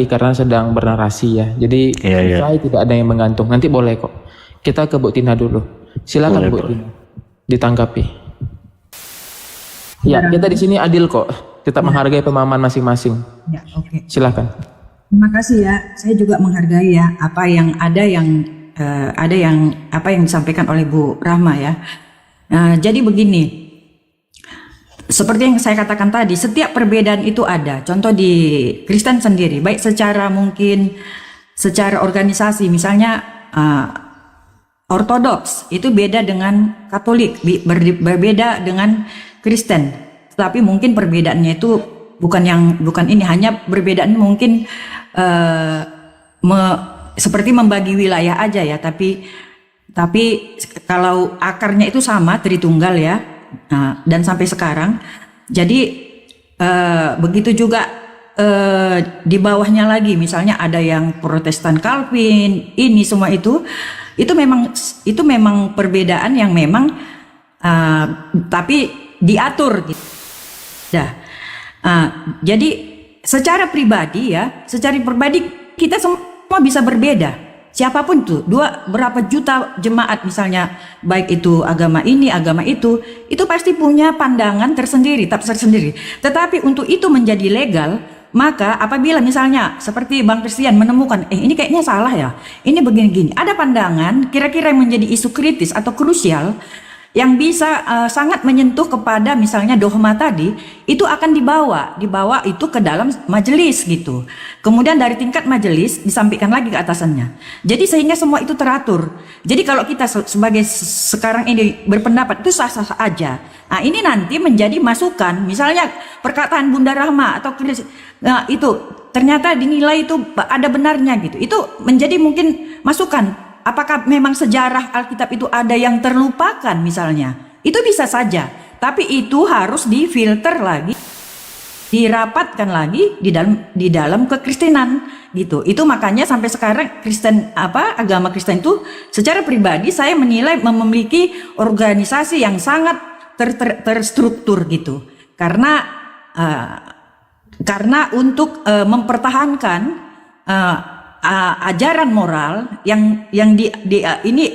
karena sedang bernarasi ya. Jadi saya tidak ada yang menggantung. Nanti boleh kok. Kita ke Bu Tina dulu. Silakan Bu Tina. Ditanggapi. Ya, kita di sini adil kok. Kita menghargai pemahaman masing-masing. Ya, oke. Silakan. Terima kasih ya. Saya juga menghargai ya apa yang apa yang disampaikan oleh Bu Rahma ya. Jadi begini. Seperti yang saya katakan tadi, setiap perbedaan itu ada. Contoh di Kristen sendiri, baik secara organisasi, misalnya Ortodoks itu beda dengan Katolik, berbeda dengan Kristen. Tapi mungkin perbedaannya itu bukan ini, hanya perbedaan mungkin seperti membagi wilayah aja ya. Tapi kalau akarnya itu sama, Tritunggal ya. Dan sampai sekarang, jadi begitu juga di bawahnya lagi, misalnya ada yang Protestan Calvin, ini semua itu memang perbedaan yang memang tapi diatur gitu. Jadi secara pribadi kita semua bisa berbeda. Siapapun itu, berapa juta jemaat misalnya, baik itu agama ini, agama itu pasti punya pandangan tersendiri, tersendiri. Tetapi untuk itu menjadi legal, maka apabila misalnya seperti Bang Christian menemukan, ini kayaknya salah ya, ini begini-gini, ada pandangan kira-kira yang menjadi isu kritis atau krusial, yang bisa sangat menyentuh kepada misalnya dogma tadi, itu akan dibawa itu ke dalam majelis gitu. Kemudian dari tingkat majelis disampaikan lagi ke atasannya. Jadi sehingga semua itu teratur. Jadi kalau kita sebagai sekarang ini berpendapat itu sah-sah aja. Nah, ini nanti menjadi masukan. Misalnya perkataan Bunda Rahma atau itu ternyata dinilai itu ada benarnya gitu. Itu menjadi mungkin masukan. Apakah memang sejarah Alkitab itu ada yang terlupakan misalnya? Itu bisa saja. Tapi itu harus difilter lagi, dirapatkan lagi di dalam kekristenan gitu. Itu makanya sampai sekarang agama Kristen itu secara pribadi saya menilai memiliki organisasi yang sangat terstruktur gitu. Karena untuk mempertahankan ajaran moral yang ini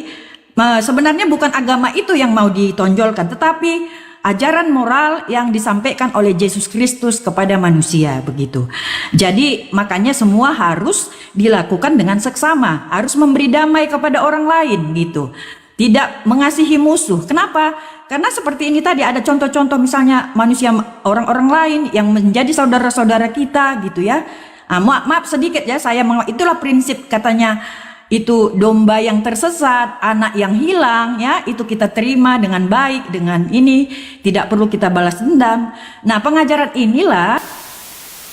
sebenarnya bukan agama itu yang mau ditonjolkan, tetapi ajaran moral yang disampaikan oleh Yesus Kristus kepada manusia begitu. Jadi makanya semua harus dilakukan dengan seksama, harus memberi damai kepada orang lain gitu. Tidak mengasihi musuh. Kenapa? Karena seperti ini tadi ada contoh-contoh misalnya manusia, orang-orang lain yang menjadi saudara-saudara kita gitu ya. Maaf sedikit ya, itulah prinsip katanya itu domba yang tersesat, anak yang hilang ya, itu kita terima dengan baik, dengan ini tidak perlu kita balas dendam. Nah, pengajaran inilah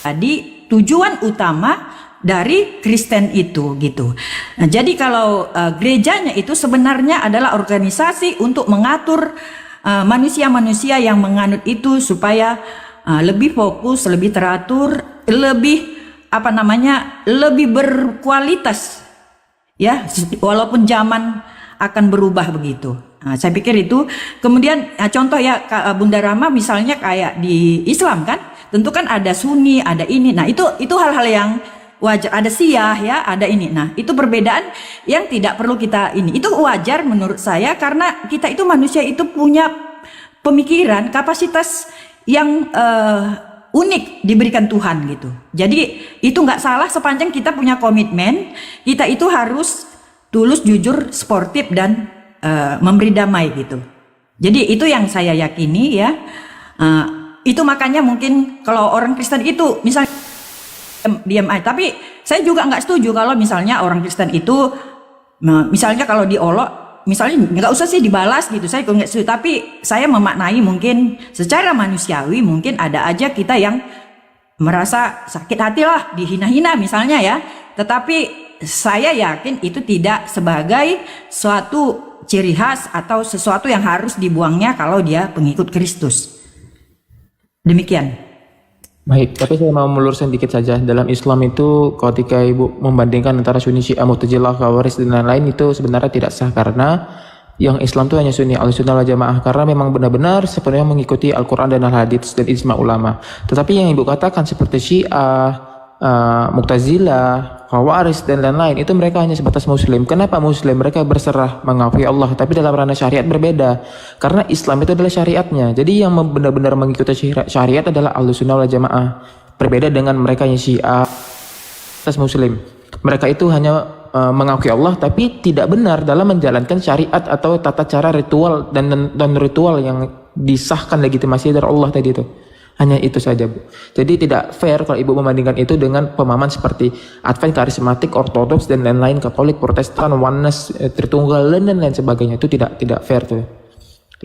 tadi tujuan utama dari Kristen itu gitu. Nah, jadi kalau gerejanya itu sebenarnya adalah organisasi untuk mengatur manusia-manusia yang menganut itu supaya lebih fokus, lebih teratur, lebih lebih berkualitas ya, walaupun zaman akan berubah begitu. Nah, saya pikir itu. Kemudian contoh ya Bunda Rama misalnya kayak di Islam kan, tentu kan ada Sunni, ada ini. Nah, itu hal-hal yang wajar, ada Syiah ya, ada ini. Nah, itu perbedaan yang tidak perlu kita ini. Itu wajar menurut saya karena kita itu manusia itu punya pemikiran, kapasitas yang unik diberikan Tuhan gitu. Jadi itu nggak salah sepanjang kita punya komitmen, kita itu harus tulus, jujur, sportif dan memberi damai gitu. Jadi itu yang saya yakini ya. Itu makanya mungkin kalau orang Kristen itu misalnya diam aja. Tapi saya juga nggak setuju kalau misalnya orang Kristen itu misalnya kalau diolok, misalnya nggak usah sih dibalas gitu, saya nggak setuju. Tapi saya memaknai mungkin secara manusiawi mungkin ada aja kita yang merasa sakit hati lah, dihina-hina misalnya ya. Tetapi saya yakin itu tidak sebagai suatu ciri khas atau sesuatu yang harus dibuangnya kalau dia pengikut Kristus. Demikian. Baik, tapi saya mau meluruskan dikit saja. Dalam Islam itu ketika Ibu membandingkan antara Sunni, Syiah, Mu'tazilah, Khawarij dan lain-lain itu sebenarnya tidak sah karena yang Islam itu hanya Sunni, Ahlussunnah wal Jamaah karena memang benar-benar sepenuhnya mengikuti Al-Quran dan Al-Hadits dan ijma ulama. Tetapi yang Ibu katakan seperti Syiah, Mu'tazilah, Khawarij dan lain-lain, itu mereka hanya sebatas muslim. Kenapa muslim? Mereka berserah mengakui Allah, tapi dalam ranah syariat berbeda. Karena Islam itu adalah syariatnya. Jadi yang benar-benar mengikuti syariat adalah Ahlussunnah wal Jamaah. Berbeda dengan mereka yang Syiah atas muslim. Mereka itu hanya mengakui Allah tapi tidak benar dalam menjalankan syariat atau tata cara ritual dan ritual yang disahkan legitimasi dari Allah tadi itu. Hanya itu saja, Bu. Jadi tidak fair kalau Ibu membandingkan itu dengan pemahaman seperti Advent, karismatik, ortodoks dan lain-lain, Katolik, Protestan, Oneness, Tritunggal dan lain sebagainya. Itu tidak fair tuh.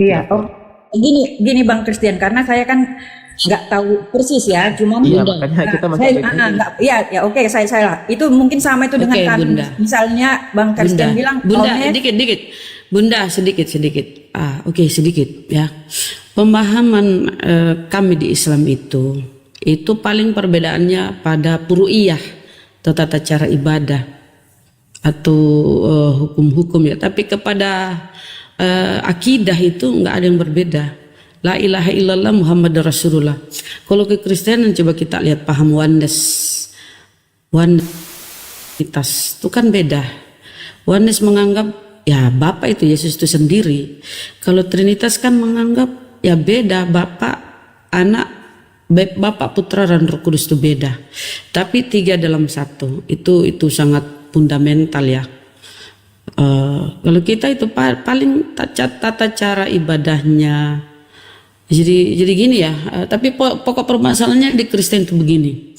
Iya. Oh, gini Bang Christian, karena saya kan nggak tahu persis ya, cuman iya, makanya kita masih oke, saya itu mungkin sama itu dengan kami. Misalnya Bang Christian bilang Bunda sedikit oke, sedikit ya. Pemahaman kami di Islam itu paling perbedaannya pada puru'iyah atau tata cara ibadah atau hukum-hukum ya. Tapi kepada akidah itu nggak ada yang berbeda. La ilaha illallah Muhammad Rasulullah. Kalau ke Kristenan coba kita lihat paham oneness itu kan beda. Oneness menganggap ya Bapa itu Yesus itu sendiri. Kalau Trinitas kan menganggap ya beda, Bapa, Anak, Bapa, Putra dan Roh Kudus itu beda. Tapi tiga dalam satu itu sangat fundamental ya. Kalau kita itu paling tata cara ibadahnya. Jadi gini ya. Tapi pokok permasalahannya di Kristen itu begini.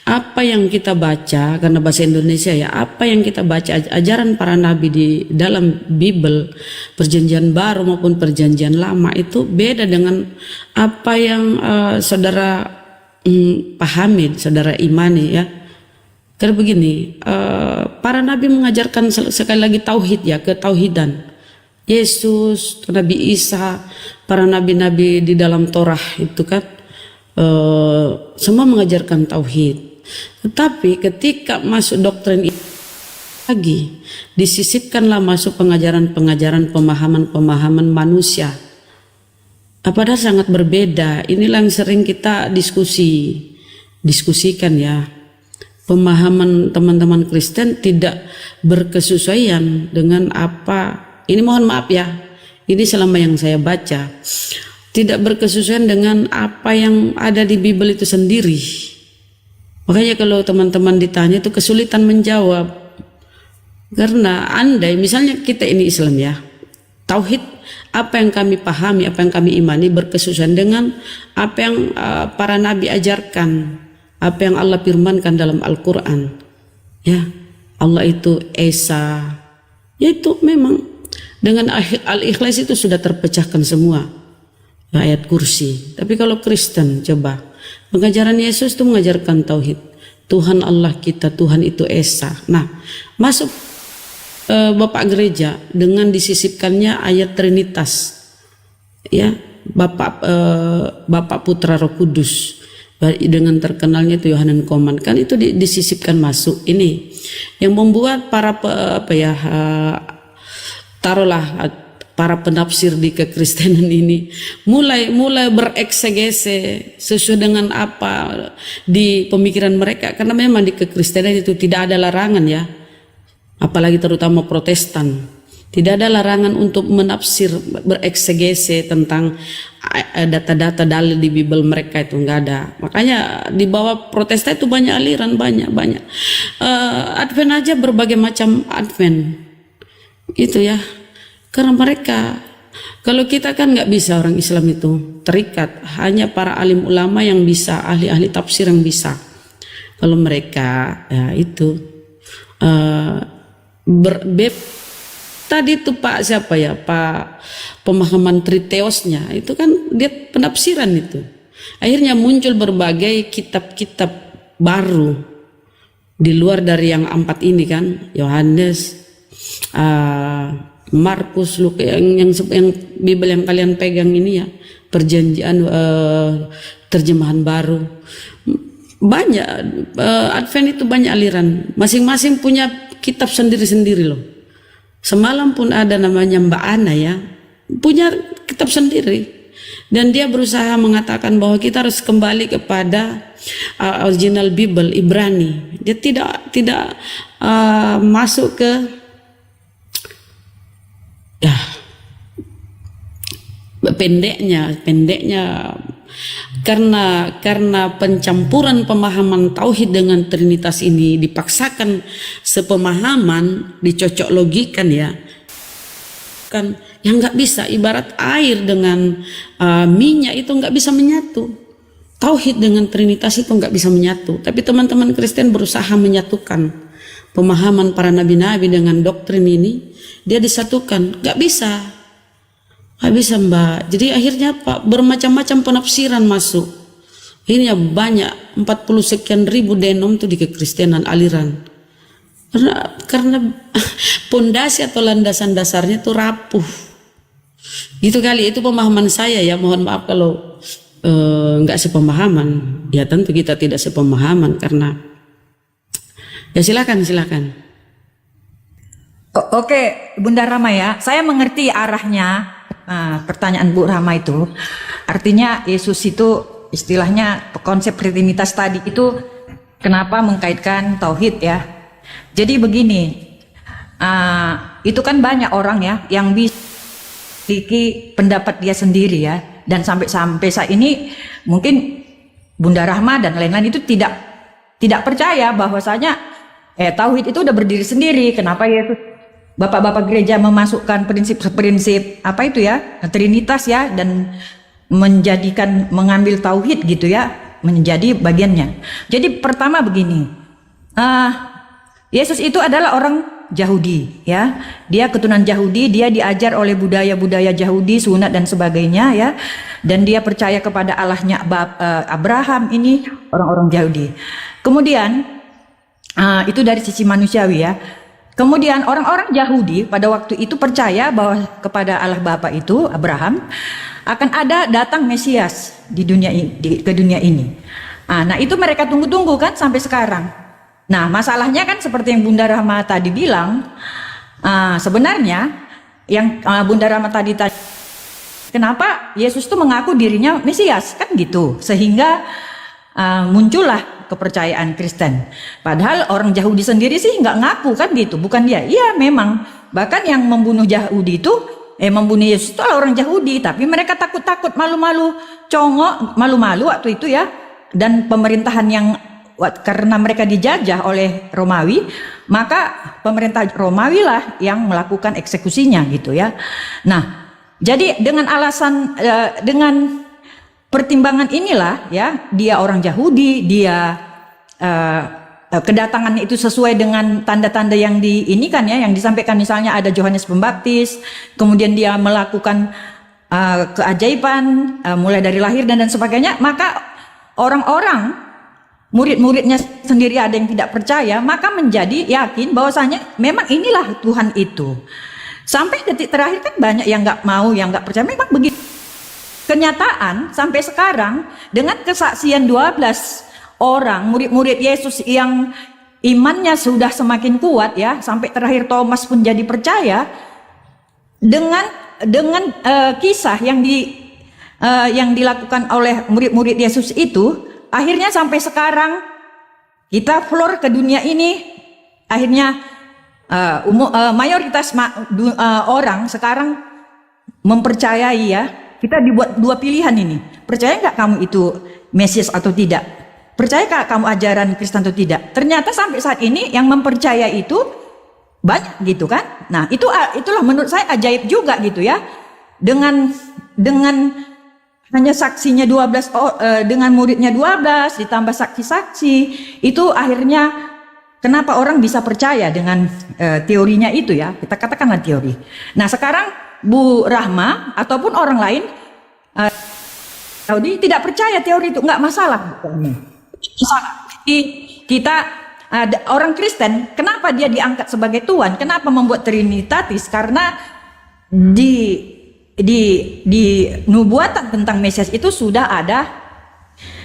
Apa yang kita baca, karena bahasa Indonesia ya, apa yang kita baca ajaran para nabi di dalam Bible, perjanjian baru maupun perjanjian lama itu beda dengan apa yang saudara pahami, saudara imani ya. Karena begini, para nabi mengajarkan sekali lagi tauhid ya, ketauhidan. Yesus, Nabi Isa, para nabi-nabi di dalam Torah itu kan semua mengajarkan tauhid. Tetapi ketika masuk doktrin lagi, disisipkanlah masuk pengajaran-pengajaran pemahaman manusia. Padahal sangat berbeda. Inilah yang sering kita diskusikan ya. Pemahaman teman-teman Kristen tidak berkesesuaian dengan apa. Ini mohon maaf ya. Ini selama yang saya baca tidak berkesesuaian dengan apa yang ada di Bible itu sendiri. Makanya kalau teman-teman ditanya itu kesulitan menjawab. Karena andai misalnya kita ini Islam ya, tauhid apa yang kami pahami, apa yang kami imani berkesesuaian dengan apa yang para nabi ajarkan, apa yang Allah firmankan dalam Al-Quran. Ya, Allah itu Esa. Yaitu memang dengan Al-Ikhlas itu sudah terpecahkan semua ayat kursi. Tapi kalau Kristen coba, pengajaran Yesus itu mengajarkan tauhid. Tuhan Allah kita, Tuhan itu Esa. Nah, masuk Bapak gereja dengan disisipkannya ayat Trinitas. Ya, Bapak Putra Roh Kudus. Dengan terkenalnya itu Yohanan Koman, kan itu disisipkan masuk. Ini yang membuat para taruhlah para penafsir di kekristenan ini mulai bereksegese sesuai dengan apa di pemikiran mereka, karena memang di kekristenan itu tidak ada larangan ya, apalagi terutama Protestan, tidak ada larangan untuk menafsir bereksegese tentang data-data dalil di Bible mereka, itu enggak ada. Makanya di bawah Protestan itu banyak aliran, banyak Advent aja berbagai macam Advent itu ya. Karena mereka, kalau kita kan nggak bisa, orang Islam itu terikat, hanya para alim ulama yang bisa, ahli-ahli tafsir yang bisa. Kalau mereka ya itu tadi itu Pak siapa ya, Pak pemahaman triteosnya itu kan dia penafsiran itu. Akhirnya muncul berbagai kitab-kitab baru di luar dari yang 4 ini kan, Yohanes, Markus, Lukas, yang Bible yang kalian pegang ini ya, perjanjian terjemahan baru. Banyak Advent itu banyak aliran, masing-masing punya kitab sendiri-sendiri loh. Semalam pun ada namanya Mbak Ana ya, punya kitab sendiri. Dan dia berusaha mengatakan bahwa kita harus kembali kepada original Bible Ibrani. Dia tidak masuk ke ya pendeknya karena pencampuran pemahaman tauhid dengan trinitas ini dipaksakan sepemahaman, dicocok logikan ya. Kan yang nggak bisa, ibarat air dengan minyak itu nggak bisa menyatu. Tauhid dengan trinitas itu nggak bisa menyatu. Tapi teman-teman Kristen berusaha menyatukan pemahaman para nabi-nabi dengan doktrin ini. Dia disatukan, nggak bisa. Nggak bisa Mbak. Jadi akhirnya apa? Bermacam-macam penafsiran masuk. Akhirnya banyak 40 sekian ribu denom tuh di kekristenan aliran. Karena pondasi atau landasan dasarnya tuh rapuh. Gitu kali, itu pemahaman saya ya. Mohon maaf kalau nggak sepemahaman. Ya tentu kita tidak sepemahaman karena ya silakan. Oke, Bunda Rama ya, saya mengerti arahnya. Pertanyaan Bu Rama itu, artinya Yesus itu istilahnya konsep trinitas tadi itu kenapa mengkaitkan tauhid ya. Jadi begini, itu kan banyak orang ya yang bisa memiliki pendapat dia sendiri ya, dan sampai saat ini mungkin Bunda Rahma dan lain-lain itu tidak percaya bahwasanya tauhid itu udah berdiri sendiri. Kenapa Yesus, Bapak-bapak gereja memasukkan prinsip-prinsip apa itu ya, trinitas ya, dan mengambil tauhid gitu ya, menjadi bagiannya. Jadi pertama begini, Yesus itu adalah orang Yahudi ya, dia keturunan Yahudi, dia diajar oleh budaya-budaya Yahudi, sunat dan sebagainya ya, dan dia percaya kepada Allahnya Abraham, ini orang-orang Yahudi. Kemudian itu dari sisi manusiawi ya. Kemudian orang-orang Yahudi pada waktu itu percaya bahwa kepada Allah Bapa itu, Abraham, akan ada datang Mesias di dunia ke dunia ini. Nah itu mereka tunggu-tunggu kan sampai sekarang. Nah masalahnya kan seperti yang Bunda Rahma tadi bilang, sebenarnya yang Bunda Rahma tadi kenapa Yesus tuh mengaku dirinya Mesias kan gitu, sehingga muncullah kepercayaan Kristen. Padahal orang Yahudi sendiri sih nggak ngaku kan gitu, bukan dia. Iya memang, bahkan yang membunuh Yahudi itu, membunuh Yesus itu orang Yahudi, tapi mereka takut-takut, malu-malu, congok, malu-malu waktu itu ya. Dan pemerintahan yang karena mereka dijajah oleh Romawi, maka pemerintah Romawi lah yang melakukan eksekusinya gitu ya. Nah, jadi dengan alasan dengan pertimbangan inilah ya, dia orang Yahudi, dia kedatangannya itu sesuai dengan tanda-tanda yang diinikan ya, yang disampaikan, misalnya ada Yohanes Pembaptis, kemudian dia melakukan keajaiban mulai dari lahir dan sebagainya, maka orang-orang murid-muridnya sendiri ada yang tidak percaya, maka menjadi yakin bahwasanya memang inilah Tuhan itu. Sampai detik terakhir kan banyak yang nggak mau, yang nggak percaya, memang begitu. Kenyataan sampai sekarang dengan kesaksian 12 orang murid-murid Yesus yang imannya sudah semakin kuat ya, sampai terakhir Thomas pun jadi percaya dengan kisah yang dilakukan oleh murid-murid Yesus itu, akhirnya sampai sekarang kita floor ke dunia ini, akhirnya mayoritas orang sekarang mempercayai ya. Kita dibuat dua pilihan ini. Percaya nggak kamu itu Mesias atau tidak? Percaya nggak kamu ajaran Kristen atau tidak? Ternyata sampai saat ini yang mempercaya itu banyak gitu kan? Nah itulah menurut saya ajaib juga gitu ya. Dengan hanya saksinya 12, dengan muridnya 12 ditambah saksi-saksi, itu akhirnya kenapa orang bisa percaya dengan teorinya itu ya? Kita katakanlah teori. Nah sekarang Bu Rahma ataupun orang lain tidak percaya teori itu, nggak masalah. Kita orang Kristen, kenapa dia diangkat sebagai Tuhan? Kenapa membuat Trinitatis? Karena di nubuatan tentang Mesias itu sudah ada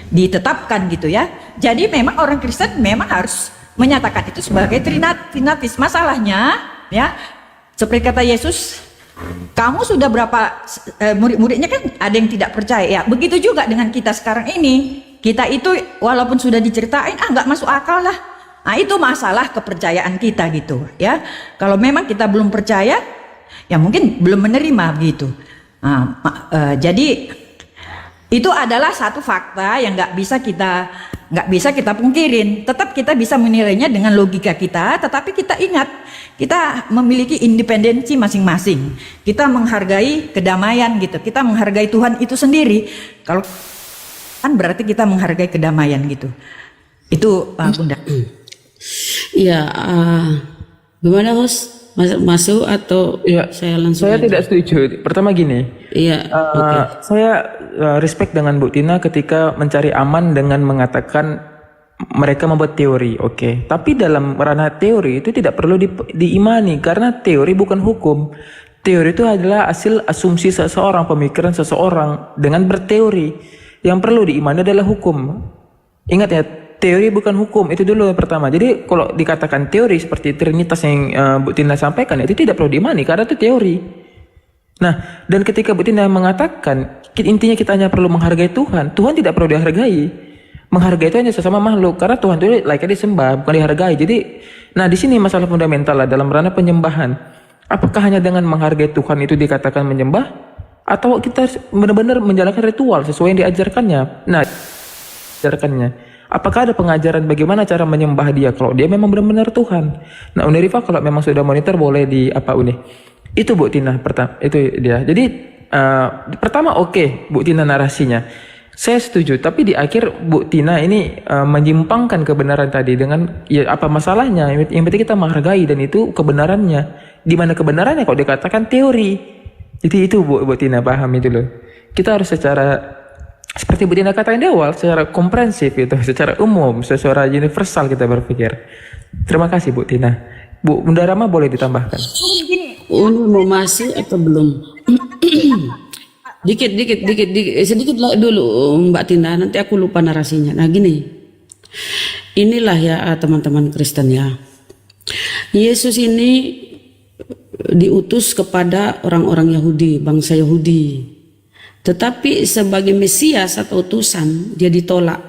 ditetapkan gitu ya. Jadi memang orang Kristen memang harus menyatakan itu sebagai Trinitatis. Masalahnya ya, seperti kata Yesus, Kamu sudah berapa murid-muridnya kan ada yang tidak percaya. Ya, begitu juga dengan kita sekarang ini. Kita itu walaupun sudah diceritain, nggak masuk akal lah. Nah, itu masalah kepercayaan kita gitu ya. Kalau memang kita belum percaya, ya mungkin belum menerima begitu. Jadi itu adalah satu fakta yang nggak bisa kita pungkirin. Tetap kita bisa menilainya dengan logika kita, tetapi kita ingat kita memiliki independensi masing-masing. Kita menghargai kedamaian gitu. Kita menghargai Tuhan itu sendiri. Kalau kan berarti kita menghargai kedamaian gitu. Itu Bunda. Iya, gimana host? Masuk atau Ya, saya langsung? saya aja? tidak setuju. Pertama gini, Iya, oke. saya respect dengan Bu Tina ketika mencari aman dengan mengatakan mereka membuat teori, oke. Tapi dalam ranah teori itu tidak perlu diimani karena teori bukan hukum. Teori itu adalah hasil asumsi seseorang, pemikiran seseorang dengan berteori. Yang perlu diimani adalah hukum. Ingat ya, teori bukan hukum, itu dulu yang pertama. Jadi kalau dikatakan teori seperti Trinitas yang Bu Tina sampaikan, itu tidak perlu diimani karena itu teori. Nah, dan ketika Bu Tina mengatakan intinya kita hanya perlu menghargai Tuhan, Tuhan tidak perlu dihargai. Menghargai itu hanya sesama makhluk karena Tuhan itu laiknya disembah, bukan dihargai. Jadi, nah di sini masalah fundamental lah dalam ranah penyembahan. Apakah hanya dengan menghargai Tuhan itu dikatakan menyembah? Atau kita benar-benar menjalankan ritual sesuai yang diajarkannya? Nah, diajarkannya. Apakah ada pengajaran bagaimana cara menyembah dia kalau dia memang benar-benar Tuhan? Nah, Unirifa kalau memang sudah monitor boleh di apa Uni? Itu Bu Tina pertama, itu dia. Jadi pertama oke, Bu Tina narasinya. Saya setuju, tapi di akhir Bu Tina ini menyimpangkan kebenaran tadi dengan ya apa masalahnya? Yang penting kita menghargai dan itu kebenarannya. Di mana kebenarannya kalau dikatakan teori? Jadi itu Bu Tina paham itu loh. Kita harus secara seperti Bu Tina katakan di awal, secara komprehensif itu, secara umum, secara universal kita berpikir. Terima kasih Bu Tina. Bunda Rama boleh ditambahkan. Uni mau masuk atau belum? sedikit lah dulu Mbak Tina, nanti aku lupa narasinya. Nah gini, inilah ya teman-teman Kristen ya. Yesus ini diutus kepada orang-orang Yahudi, bangsa Yahudi. Tetapi sebagai Mesias atau utusan dia ditolak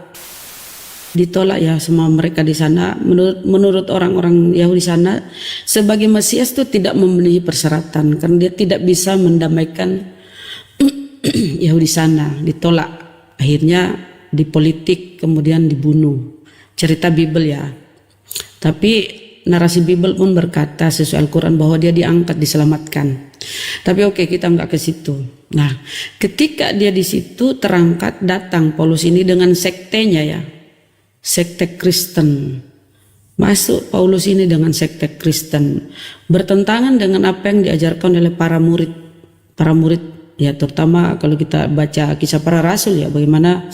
ya sama mereka di sana. Menurut orang-orang Yahudi sana, sebagai Mesias itu tidak memenuhi persyaratan karena dia tidak bisa mendamaikan Yahudi sana, ditolak. Akhirnya dipolitik kemudian dibunuh. Cerita Bible ya. Tapi narasi Bible pun berkata sesuai Al-Quran bahwa dia diangkat, diselamatkan. Tapi oke, kita nggak ke situ. Nah, ketika dia di situ terangkat, datang Paulus ini dengan sektenya ya, sekte Kristen. Masuk Paulus ini dengan sekte Kristen, bertentangan dengan apa yang diajarkan oleh para murid ya, terutama kalau kita baca kisah para rasul ya, bagaimana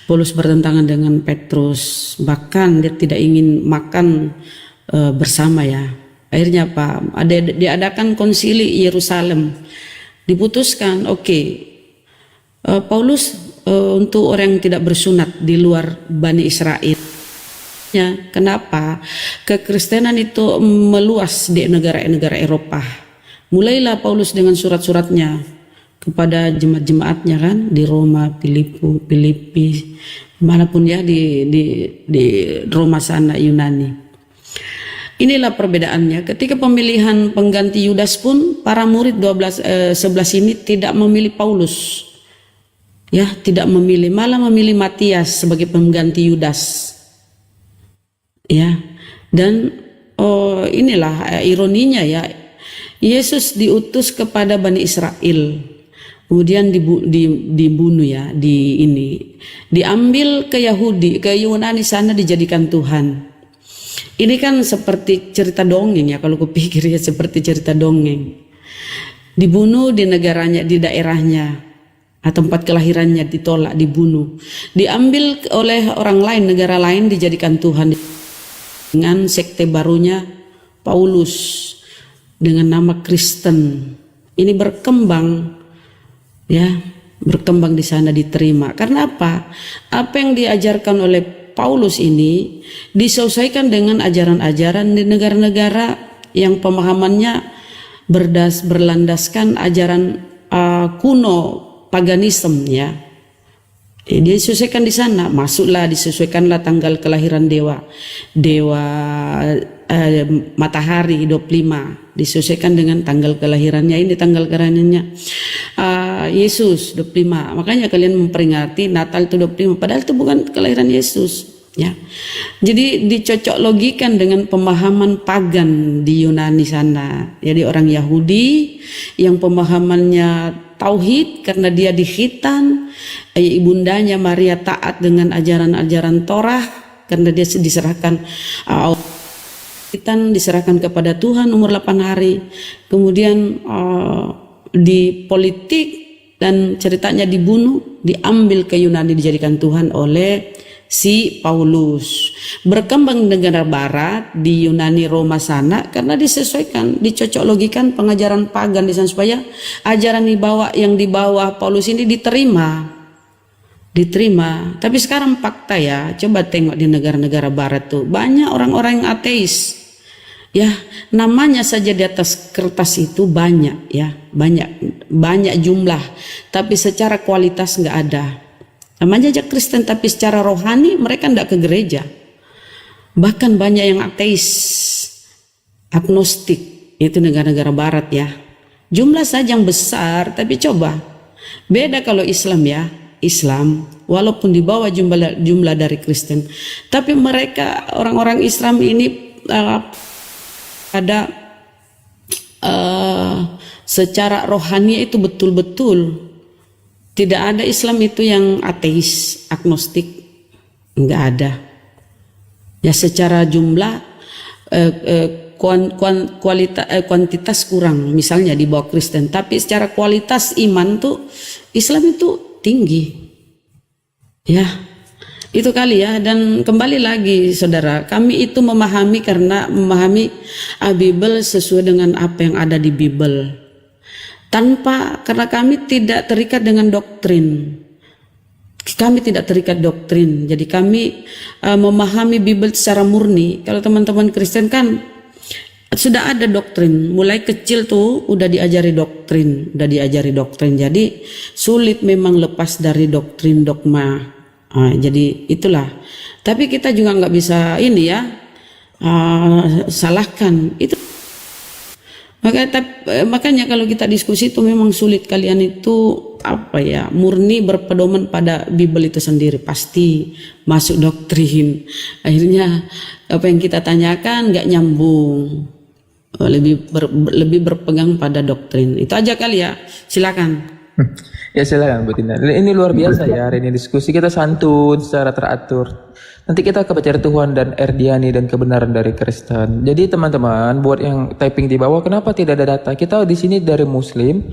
Paulus bertentangan dengan Petrus, bahkan dia tidak ingin makan bersama ya. Akhirnya apa? Diadakan konsili Yerusalem. Diputuskan, Paulus untuk orang yang tidak bersunat di luar Bani Israel. Ya, kenapa? Kekristenan itu meluas di negara-negara Eropa. Mulailah Paulus dengan surat-suratnya kepada jemaat-jemaatnya kan di Roma, Filipi, manapun ya di Roma sana, Yunani. Inilah perbedaannya. Ketika pemilihan pengganti Yudas pun para murid 11 ini tidak memilih Paulus. Ya, tidak memilih, malah memilih Matias sebagai pengganti Yudas. Ya. Dan inilah ironinya ya. Yesus diutus kepada Bani Israel. Kemudian dibunuh ya, diambil ke Yahudi, ke Yunani sana dijadikan Tuhan. Ini kan seperti cerita dongeng ya, kalau kupikir ya seperti cerita dongeng. Dibunuh di negaranya, di daerahnya, tempat kelahirannya ditolak, dibunuh. Diambil oleh orang lain, negara lain dijadikan Tuhan. Dengan sekte barunya Paulus dengan nama Kristen. Ini berkembang ya, berkembang di sana, diterima. Karena apa? Apa yang diajarkan oleh Paulus ini disesuaikan dengan ajaran-ajaran di negara-negara yang pemahamannya berlandaskan ajaran kuno paganisme ya. Dia disesuaikan di sana, disesuaikanlah tanggal kelahiran dewa matahari 25, disesuaikan dengan tanggal kelahirannya. Ini tanggal kelahirannya Yesus 25. Makanya kalian memperingati Natal itu 25, padahal itu bukan kelahiran Yesus ya. Jadi dicocok logikan dengan pemahaman pagan di Yunani sana. Jadi orang Yahudi yang pemahamannya tauhid karena dia dikhitan, ibundanya Maria taat dengan ajaran-ajaran Torah karena dia diserahkan diserahkan kepada Tuhan umur 8 hari. Kemudian di politik dan ceritanya dibunuh, diambil ke Yunani dijadikan Tuhan oleh si Paulus. Berkembang negara barat di Yunani Roma sana karena disesuaikan, dicocok logikan pengajaran pagan di sana supaya ajaran yang dibawa Paulus ini diterima. Tapi sekarang fakta ya, coba tengok di negara-negara barat tuh banyak orang-orang yang ateis. Ya, namanya saja di atas kertas itu banyak ya, banyak jumlah, tapi secara kualitas nggak ada. Namanya aja Kristen tapi secara rohani mereka tidak ke gereja. Bahkan banyak yang ateis, agnostik, itu negara-negara barat ya. Jumlah saja yang besar, tapi coba beda kalau Islam ya. Islam walaupun di bawah jumlah dari Kristen, tapi mereka orang-orang Islam ini ada secara rohani itu betul-betul. Tidak ada Islam itu yang ateis, agnostik, enggak ada. Ya secara jumlah kuantitas kurang, misalnya di bawah Kristen, tapi secara kualitas iman tuh Islam itu tinggi. Ya, itu kali ya. Dan kembali lagi saudara, kami itu memahami karena memahami Bible sesuai dengan apa yang ada di Bible. Karena kami tidak terikat dengan doktrin. Kami tidak terikat doktrin. Jadi kami memahami Bible secara murni. Kalau teman-teman Kristen kan sudah ada doktrin. Mulai kecil tuh udah diajari doktrin. Jadi sulit memang lepas dari doktrin dogma. Jadi itulah. Tapi kita juga nggak bisa ini ya salahkan itu. Makanya kalau kita diskusi itu memang sulit. Kalian itu murni berpedoman pada Bible itu sendiri, pasti masuk doktrin. Akhirnya apa yang kita tanyakan nggak nyambung, lebih berpegang pada doktrin. Itu aja kali ya. Silakan. Ya silakan Bu Tina. Ini luar biasa ya hari ini diskusi kita santun secara teratur. Nanti kita ke pencari Tuhan dan Erdiani dan kebenaran dari Kristen. Jadi teman-teman buat yang typing di bawah, kenapa tidak ada data? Kita di sini dari Muslim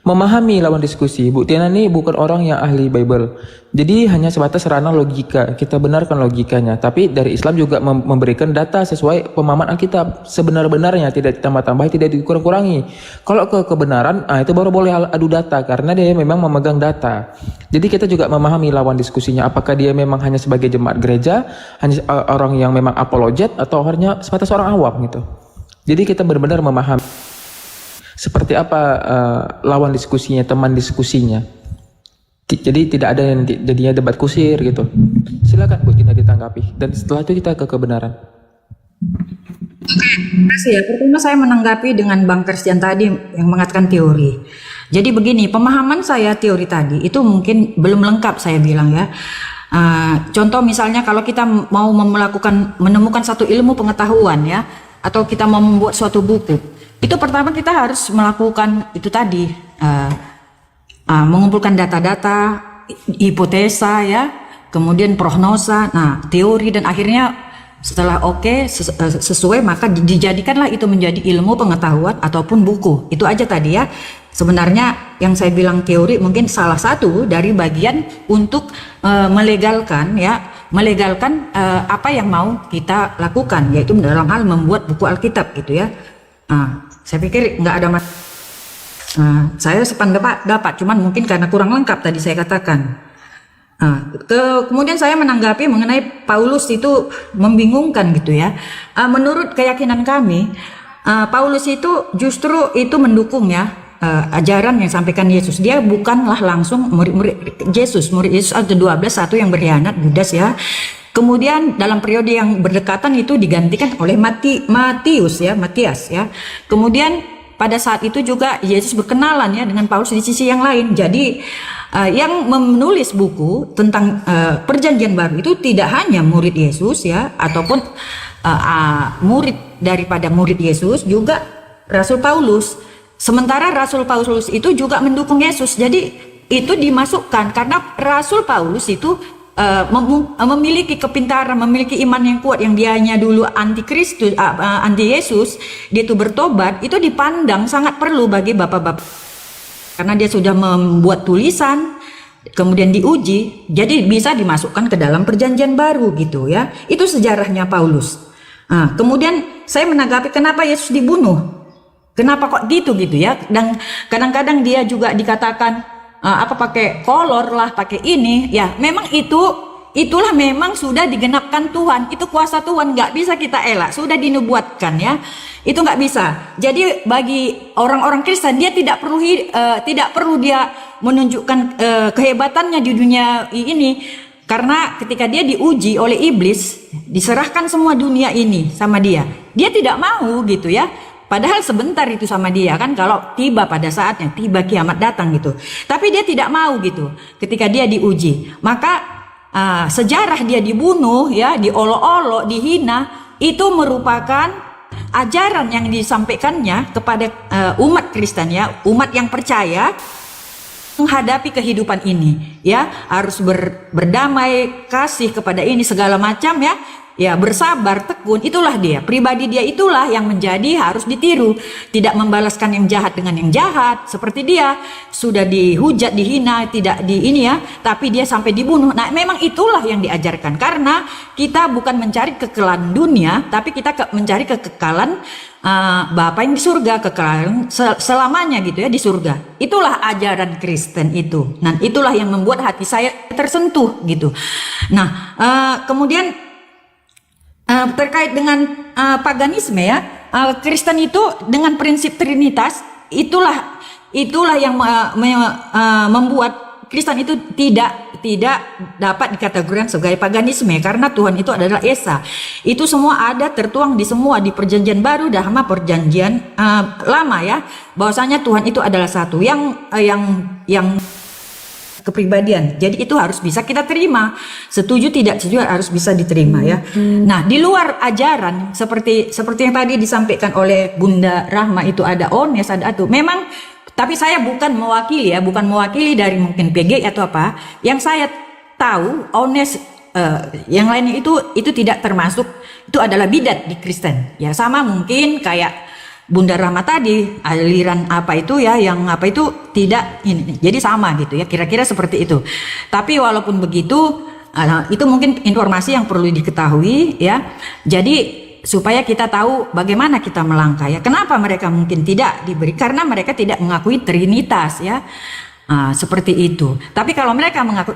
memahami lawan diskusi. Bu Tina ini bukan orang yang ahli Bible. Jadi hanya sebatas ranah logika. Kita benarkan logikanya. Tapi dari Islam juga memberikan data sesuai pemahaman Alkitab sebenar-benarnya, tidak ditambah-tambahi, tidak dikurang-kurangi. Kalau ke kebenaran, itu baru boleh adu data karena dia memang memegang data. Jadi kita juga memahami lawan diskusinya. Apakah dia memang hanya sebagai jemaat gereja, hanya orang yang memang apologet, atau hanya sebatas orang awam gitu. Jadi kita benar-benar memahami seperti apa lawan diskusinya, teman diskusinya. Jadi tidak ada yang jadinya debat kusir gitu. Silakan Bu Tina ditanggapi. Dan setelah itu kita ke kebenaran. Terima kasih ya. Pertama saya menanggapi dengan Bang Christian tadi yang mengatakan teori. Jadi begini, pemahaman saya teori tadi itu mungkin belum lengkap saya bilang ya. Contoh misalnya kalau kita mau menemukan satu ilmu pengetahuan ya, atau kita mau membuat suatu buku, itu pertama kita harus melakukan itu tadi, mengumpulkan data-data, hipotesa ya, kemudian prognosa, teori, dan akhirnya setelah sesuai maka dijadikanlah itu menjadi ilmu pengetahuan ataupun buku. Itu aja tadi ya. Sebenarnya yang saya bilang teori mungkin salah satu dari bagian untuk melegalkan apa yang mau kita lakukan, yaitu dalam hal membuat buku Alkitab gitu ya. Saya pikir nggak ada masalah. Saya sependapat cuman mungkin karena kurang lengkap tadi saya katakan. Kemudian saya menanggapi mengenai Paulus itu membingungkan gitu ya. Menurut keyakinan kami, Paulus itu justru itu mendukung ya ajaran yang disampaikan Yesus. Dia bukanlah langsung murid Yesus ada 12, satu yang berkhianat, Judas ya. Kemudian dalam periode yang berdekatan itu digantikan oleh Matias ya. Kemudian pada saat itu juga Yesus berkenalan ya dengan Paulus di sisi yang lain. Jadi yang menulis buku tentang Perjanjian Baru itu tidak hanya murid Yesus ya, ataupun murid daripada murid Yesus, juga Rasul Paulus. Sementara Rasul Paulus itu juga mendukung Yesus. Jadi itu dimasukkan karena Rasul Paulus itu memiliki kepintaran, memiliki iman yang kuat, yang dianya dulu anti Kristus, anti Yesus, dia itu bertobat, itu dipandang sangat perlu bagi bapak-bapak karena dia sudah membuat tulisan, kemudian diuji, jadi bisa dimasukkan ke dalam Perjanjian Baru gitu ya. Itu sejarahnya Paulus. Kemudian saya menanggapi kenapa Yesus dibunuh, kenapa kok gitu ya. Dan kadang-kadang dia juga dikatakan pakai kolor lah, pakai ini ya. Memang itulah memang sudah digenapkan Tuhan, itu kuasa Tuhan, nggak bisa kita elak, sudah dinubuatkan ya, itu nggak bisa. Jadi bagi orang-orang Kristen dia tidak perlu dia menunjukkan kehebatannya di dunia ini. Karena ketika dia diuji oleh iblis, diserahkan semua dunia ini sama dia tidak mau gitu ya. Padahal sebentar itu sama dia kan, kalau tiba pada saatnya, tiba kiamat datang gitu. Tapi dia tidak mau gitu ketika dia diuji. Maka sejarah dia dibunuh ya, diolok-olok, dihina, itu merupakan ajaran yang disampaikannya kepada umat Kristen ya, umat yang percaya menghadapi kehidupan ini ya, harus berdamai, kasih kepada ini segala macam ya, bersabar, tekun. Itulah dia, pribadi dia itulah yang menjadi harus ditiru, tidak membalaskan yang jahat dengan yang jahat. Seperti dia sudah dihujat, dihina, tidak di ini ya, tapi dia sampai dibunuh. Nah memang itulah yang diajarkan, karena kita bukan mencari kekekalan dunia, tapi kita mencari kekekalan Bapa yang di surga, kekekalan selamanya gitu ya di surga. Itulah ajaran Kristen itu. Nah itulah yang membuat hati saya tersentuh gitu. Nah kemudian terkait dengan paganisme ya, Kristen itu dengan prinsip Trinitas, itulah yang membuat Kristen itu tidak dapat dikategorikan sebagai paganisme, karena Tuhan itu adalah Esa. Itu semua ada tertuang di Perjanjian Baru dan Perjanjian Lama ya, bahwasanya Tuhan itu adalah satu yang kepribadian. Jadi itu harus bisa kita terima. Setuju tidak setuju harus bisa diterima ya. Nah, di luar ajaran seperti yang tadi disampaikan oleh Bunda Rahma, itu ada Ones, ada itu. Memang, tapi saya bukan mewakili dari mungkin PGI atau apa. Yang saya tahu Ones yang lainnya itu tidak termasuk, itu adalah bidat di Kristen. Ya sama mungkin kayak Bunda Rahma tadi, aliran apa itu ya, yang apa itu tidak ini. Jadi sama gitu ya, kira-kira seperti itu. Tapi walaupun begitu, itu mungkin informasi yang perlu diketahui ya. Jadi supaya kita tahu bagaimana kita melangkah ya. Kenapa mereka mungkin tidak diberi? Karena mereka tidak mengakui Trinitas ya. Seperti itu. Tapi kalau mereka mengaku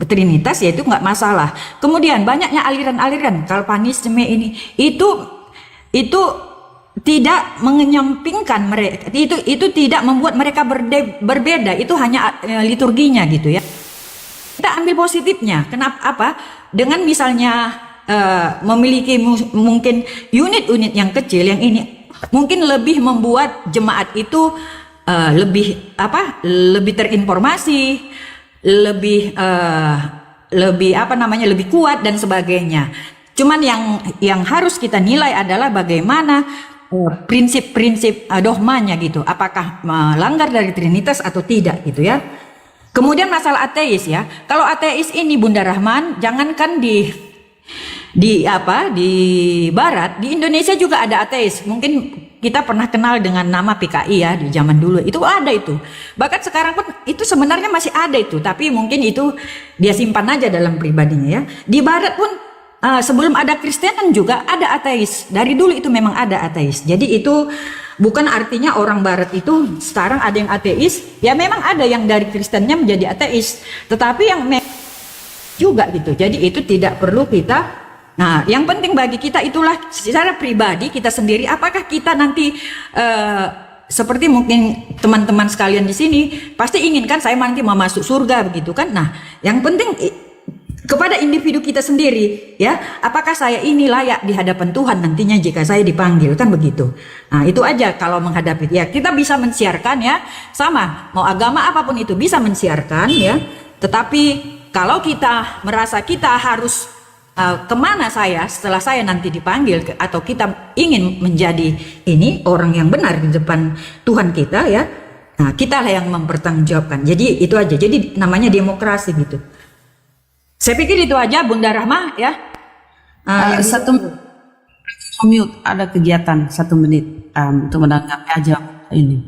Trinitas ya itu nggak masalah. Kemudian banyaknya aliran-aliran Kalvinisme ini itu tidak menyampingkan mereka, itu tidak membuat mereka berbeda, itu hanya liturginya gitu ya. Kita ambil positifnya. Kenapa? Apa? Dengan misalnya memiliki mungkin unit-unit yang kecil, yang ini mungkin lebih membuat jemaat itu lebih terinformasi, lebih lebih kuat dan sebagainya. Cuman yang harus kita nilai adalah bagaimana prinsip-prinsip dogmanya gitu, apakah melanggar dari Trinitas atau tidak gitu ya. Kemudian masalah ateis ya. Kalau ateis ini Bunda Rahman, jangankan di barat, di Indonesia juga ada ateis. Mungkin kita pernah kenal dengan nama PKI ya di zaman dulu, itu ada itu. Bahkan sekarang pun itu sebenarnya masih ada itu, tapi mungkin itu dia simpan aja dalam pribadinya ya. Di barat pun sebelum ada Kristenan juga ada ateis. Dari dulu itu memang ada ateis. Jadi itu bukan artinya orang barat itu sekarang ada yang ateis. Ya memang ada yang dari Kristennya menjadi ateis, tetapi yang juga gitu. Jadi itu tidak perlu kita Nah, yang penting bagi kita itulah secara pribadi kita sendiri, apakah kita nanti seperti mungkin teman-teman sekalian di sini pasti inginkan saya nanti mau masuk surga begitu kan. Nah, yang penting kepada individu kita sendiri ya, apakah saya ini layak di hadapan Tuhan nantinya jika saya dipanggil, kan begitu. Nah, itu aja kalau menghadapi ya, kita bisa mensiarkan ya, sama mau agama apapun itu bisa mensiarkan ya, tetapi kalau kita merasa kita harus kemana saya setelah saya nanti dipanggil, atau kita ingin menjadi ini orang yang benar di depan Tuhan kita ya, nah kitalah yang mempertanggungjawabkan. Jadi itu aja, jadi namanya demokrasi gitu. Saya pikir itu aja Bunda Rahma ya. Satu mute, ada kegiatan 1 menit untuk menanggapi aja ini.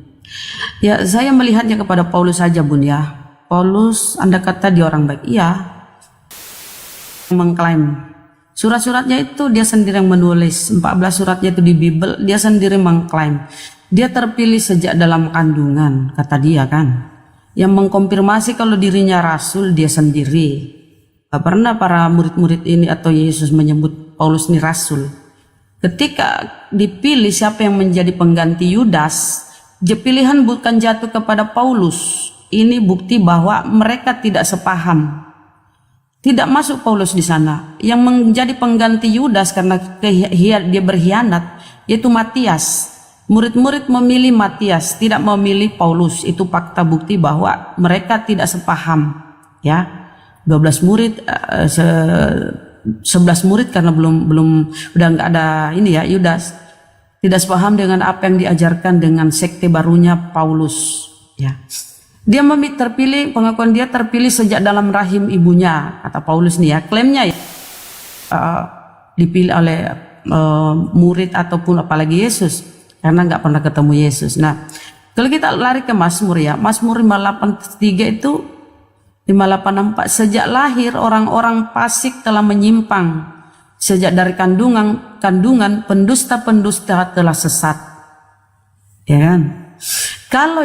Ya, saya melihatnya kepada Paulus saja, Bun ya. Paulus, Anda kata dia orang baik, iya. Mengklaim surat-suratnya itu dia sendiri yang menulis, 14 suratnya itu di Bible, dia sendiri mengklaim. Dia terpilih sejak dalam kandungan, kata dia kan. Yang mengkonfirmasi kalau dirinya rasul dia sendiri. Gak pernah para murid-murid ini atau Yesus menyebut Paulus ini rasul. Ketika dipilih siapa yang menjadi pengganti Yudas, pilihan bukan jatuh kepada Paulus. Ini bukti bahwa mereka tidak sepaham. Tidak masuk Paulus di sana. Yang menjadi pengganti Yudas karena dia berkhianat yaitu Matias. Murid-murid memilih Matias, tidak memilih Paulus. Itu fakta bukti bahwa mereka tidak sepaham, ya. 12 murid, 11 murid karena belum udah nggak ada ini ya, Yudas tidak sepaham dengan apa yang diajarkan dengan sekte barunya Paulus ya. Dia terpilih, pengakuan dia terpilih sejak dalam rahim ibunya, kata Paulus nih ya, klaimnya ya, dipilih oleh murid ataupun apalagi Yesus karena nggak pernah ketemu Yesus. Nah, kalau kita lari ke Mazmur ya, Mazmur 583 itu 584, sejak lahir orang-orang fasik telah menyimpang, sejak dari kandungan pendusta-pendusta telah sesat, ya kan? Kalau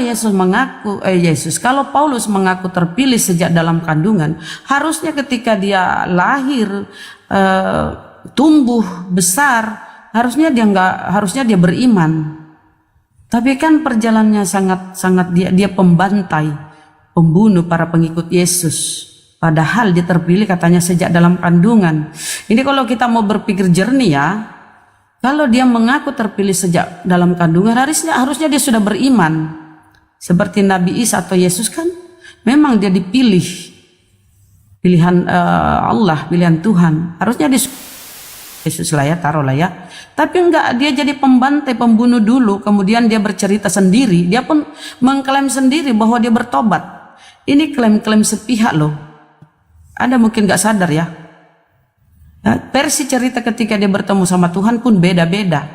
kalau Paulus mengaku terpilih sejak dalam kandungan, harusnya ketika dia lahir, tumbuh besar, harusnya dia beriman. Tapi kan perjalanannya sangat dia pembantai, pembunuh para pengikut Yesus. Padahal dia terpilih katanya sejak dalam kandungan. Ini kalau kita mau berpikir jernih ya, kalau dia mengaku terpilih sejak dalam kandungan, harusnya dia sudah beriman. Seperti Nabi Isa atau Yesus kan, memang dia dipilih, pilihan Allah, pilihan Tuhan. Harusnya dia Yesus lah ya, taruhlah ya. Tapi enggak, dia jadi pembantai, pembunuh dulu, kemudian dia bercerita sendiri, dia pun mengklaim sendiri bahwa dia bertobat. Ini klaim-klaim sepihak loh. Anda mungkin gak sadar ya. Versi cerita ketika dia bertemu sama Tuhan pun beda-beda.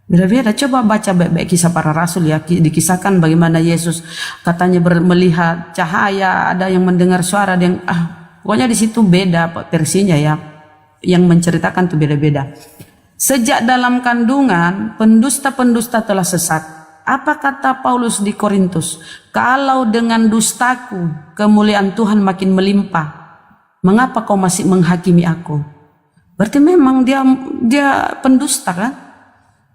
Beda-beda. Coba baca baik-baik kisah para rasul ya. Dikisahkan bagaimana Yesus katanya melihat cahaya, ada yang mendengar suara, ada yang pokoknya di situ beda versinya ya. Yang menceritakan tuh beda-beda. Sejak dalam kandungan pendusta-pendusta telah sesat. Apa kata Paulus di Korintus? Kalau dengan dustaku kemuliaan Tuhan makin melimpah, mengapa kau masih menghakimi aku? Berarti memang dia pendusta kan?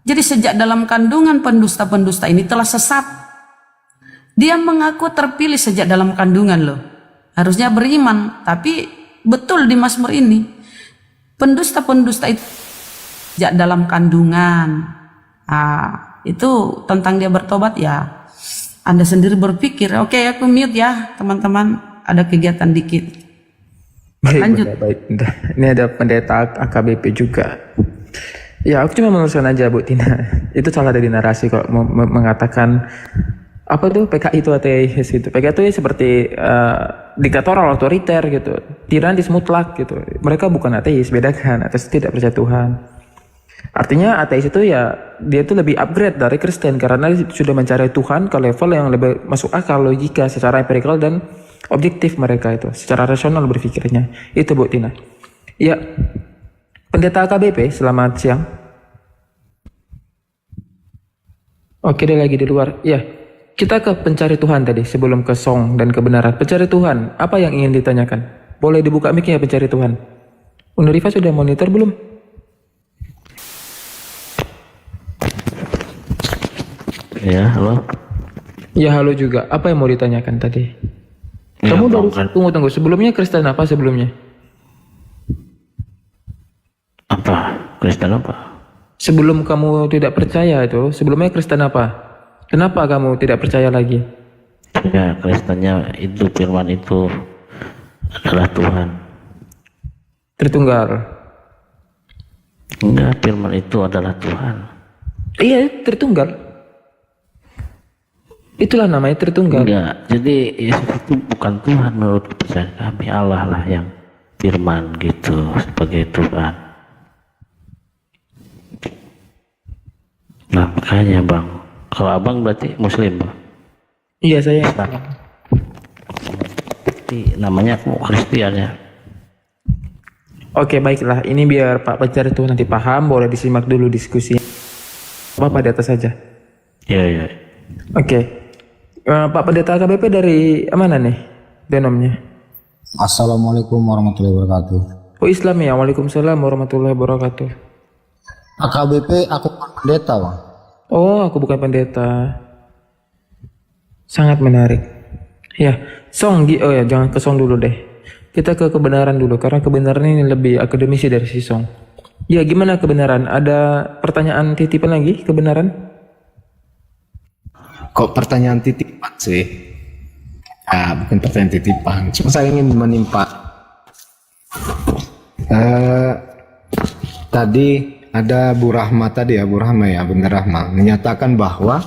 Jadi sejak dalam kandungan pendusta-pendusta ini telah sesat. Dia mengaku terpilih sejak dalam kandungan loh. Harusnya beriman, tapi betul di Mazmur ini pendusta-pendusta itu sejak dalam kandungan. Itu tentang dia bertobat ya. Anda sendiri berpikir. Oke, aku mute ya teman-teman. Ada kegiatan dikit. Lanjut. Baik. Ini ada pendeta AKBP juga. Ya, aku cuma meluruskan aja Bu Tina. Itu salah dari narasi kok mengatakan apa tuh PKI itu ateis gitu. PKI itu seperti diktator otoriter gitu. Tiranis mutlak gitu. Mereka bukan ateis, bedakan. Ateis tidak percaya Tuhan. Artinya ateis itu ya dia itu lebih upgrade dari Kristen karena sudah mencari Tuhan ke level yang lebih masuk akal, logika, secara empirikal dan objektif mereka itu, secara rasional berpikirnya. Itu Bu Tina. Ya, pendeta AKBP, selamat siang. Oke, dia lagi di luar. Ya, kita ke pencari Tuhan tadi sebelum ke song dan kebenaran. Pencari Tuhan, apa yang ingin ditanyakan? Boleh dibuka mic-nya pencari Tuhan. Bunda Rifa sudah monitor belum? Ya, halo. Ya halo juga. Apa yang mau ditanyakan tadi? Ya, Kamu dari Bang, tunggu. Sebelumnya Kristen apa sebelumnya? apa? Kristen apa? Sebelum kamu tidak percaya itu, sebelumnya Kristen apa? Kenapa kamu tidak percaya lagi? Ya, Kristennya itu firman itu adalah Tuhan. Tritunggal. Enggak, firman itu adalah Tuhan. Iya, Tritunggal. Itulah namanya Tritunggal. Enggak, jadi Yesus itu bukan Tuhan menurut kepercayaan kami. Allah lah yang firman gitu sebagai Tuhan. Nah makanya Bang, kalau Abang berarti Muslim Bang. Iya saya. Berarti namanya aku Kristian ya. Oke baiklah, ini biar Pak Pajar itu nanti paham, boleh disimak dulu diskusi. Bapak di atas saja. Iya. Oke. Pak Pendeta KBP dari mana nih denomnya? Assalamualaikum warahmatullahi wabarakatuh. Oh Islam ya, waalaikumsalam warahmatullahi wabarakatuh. AKBP aku pendeta, Bang. Oh aku bukan pendeta. Sangat menarik. Ya, oh ya jangan ke song dulu deh. Kita ke kebenaran dulu, karena kebenaran ini lebih akademisi dari si song. Ya gimana kebenaran? Ada pertanyaan titipan lagi kebenaran? Kok pertanyaan titipan sih? Ah, bukan pertanyaan titipan. Cuma saya ingin menimpa. Tadi ada Bu Rahma tadi ya, Bu Rahma ya, Bunda Rahma menyatakan bahwa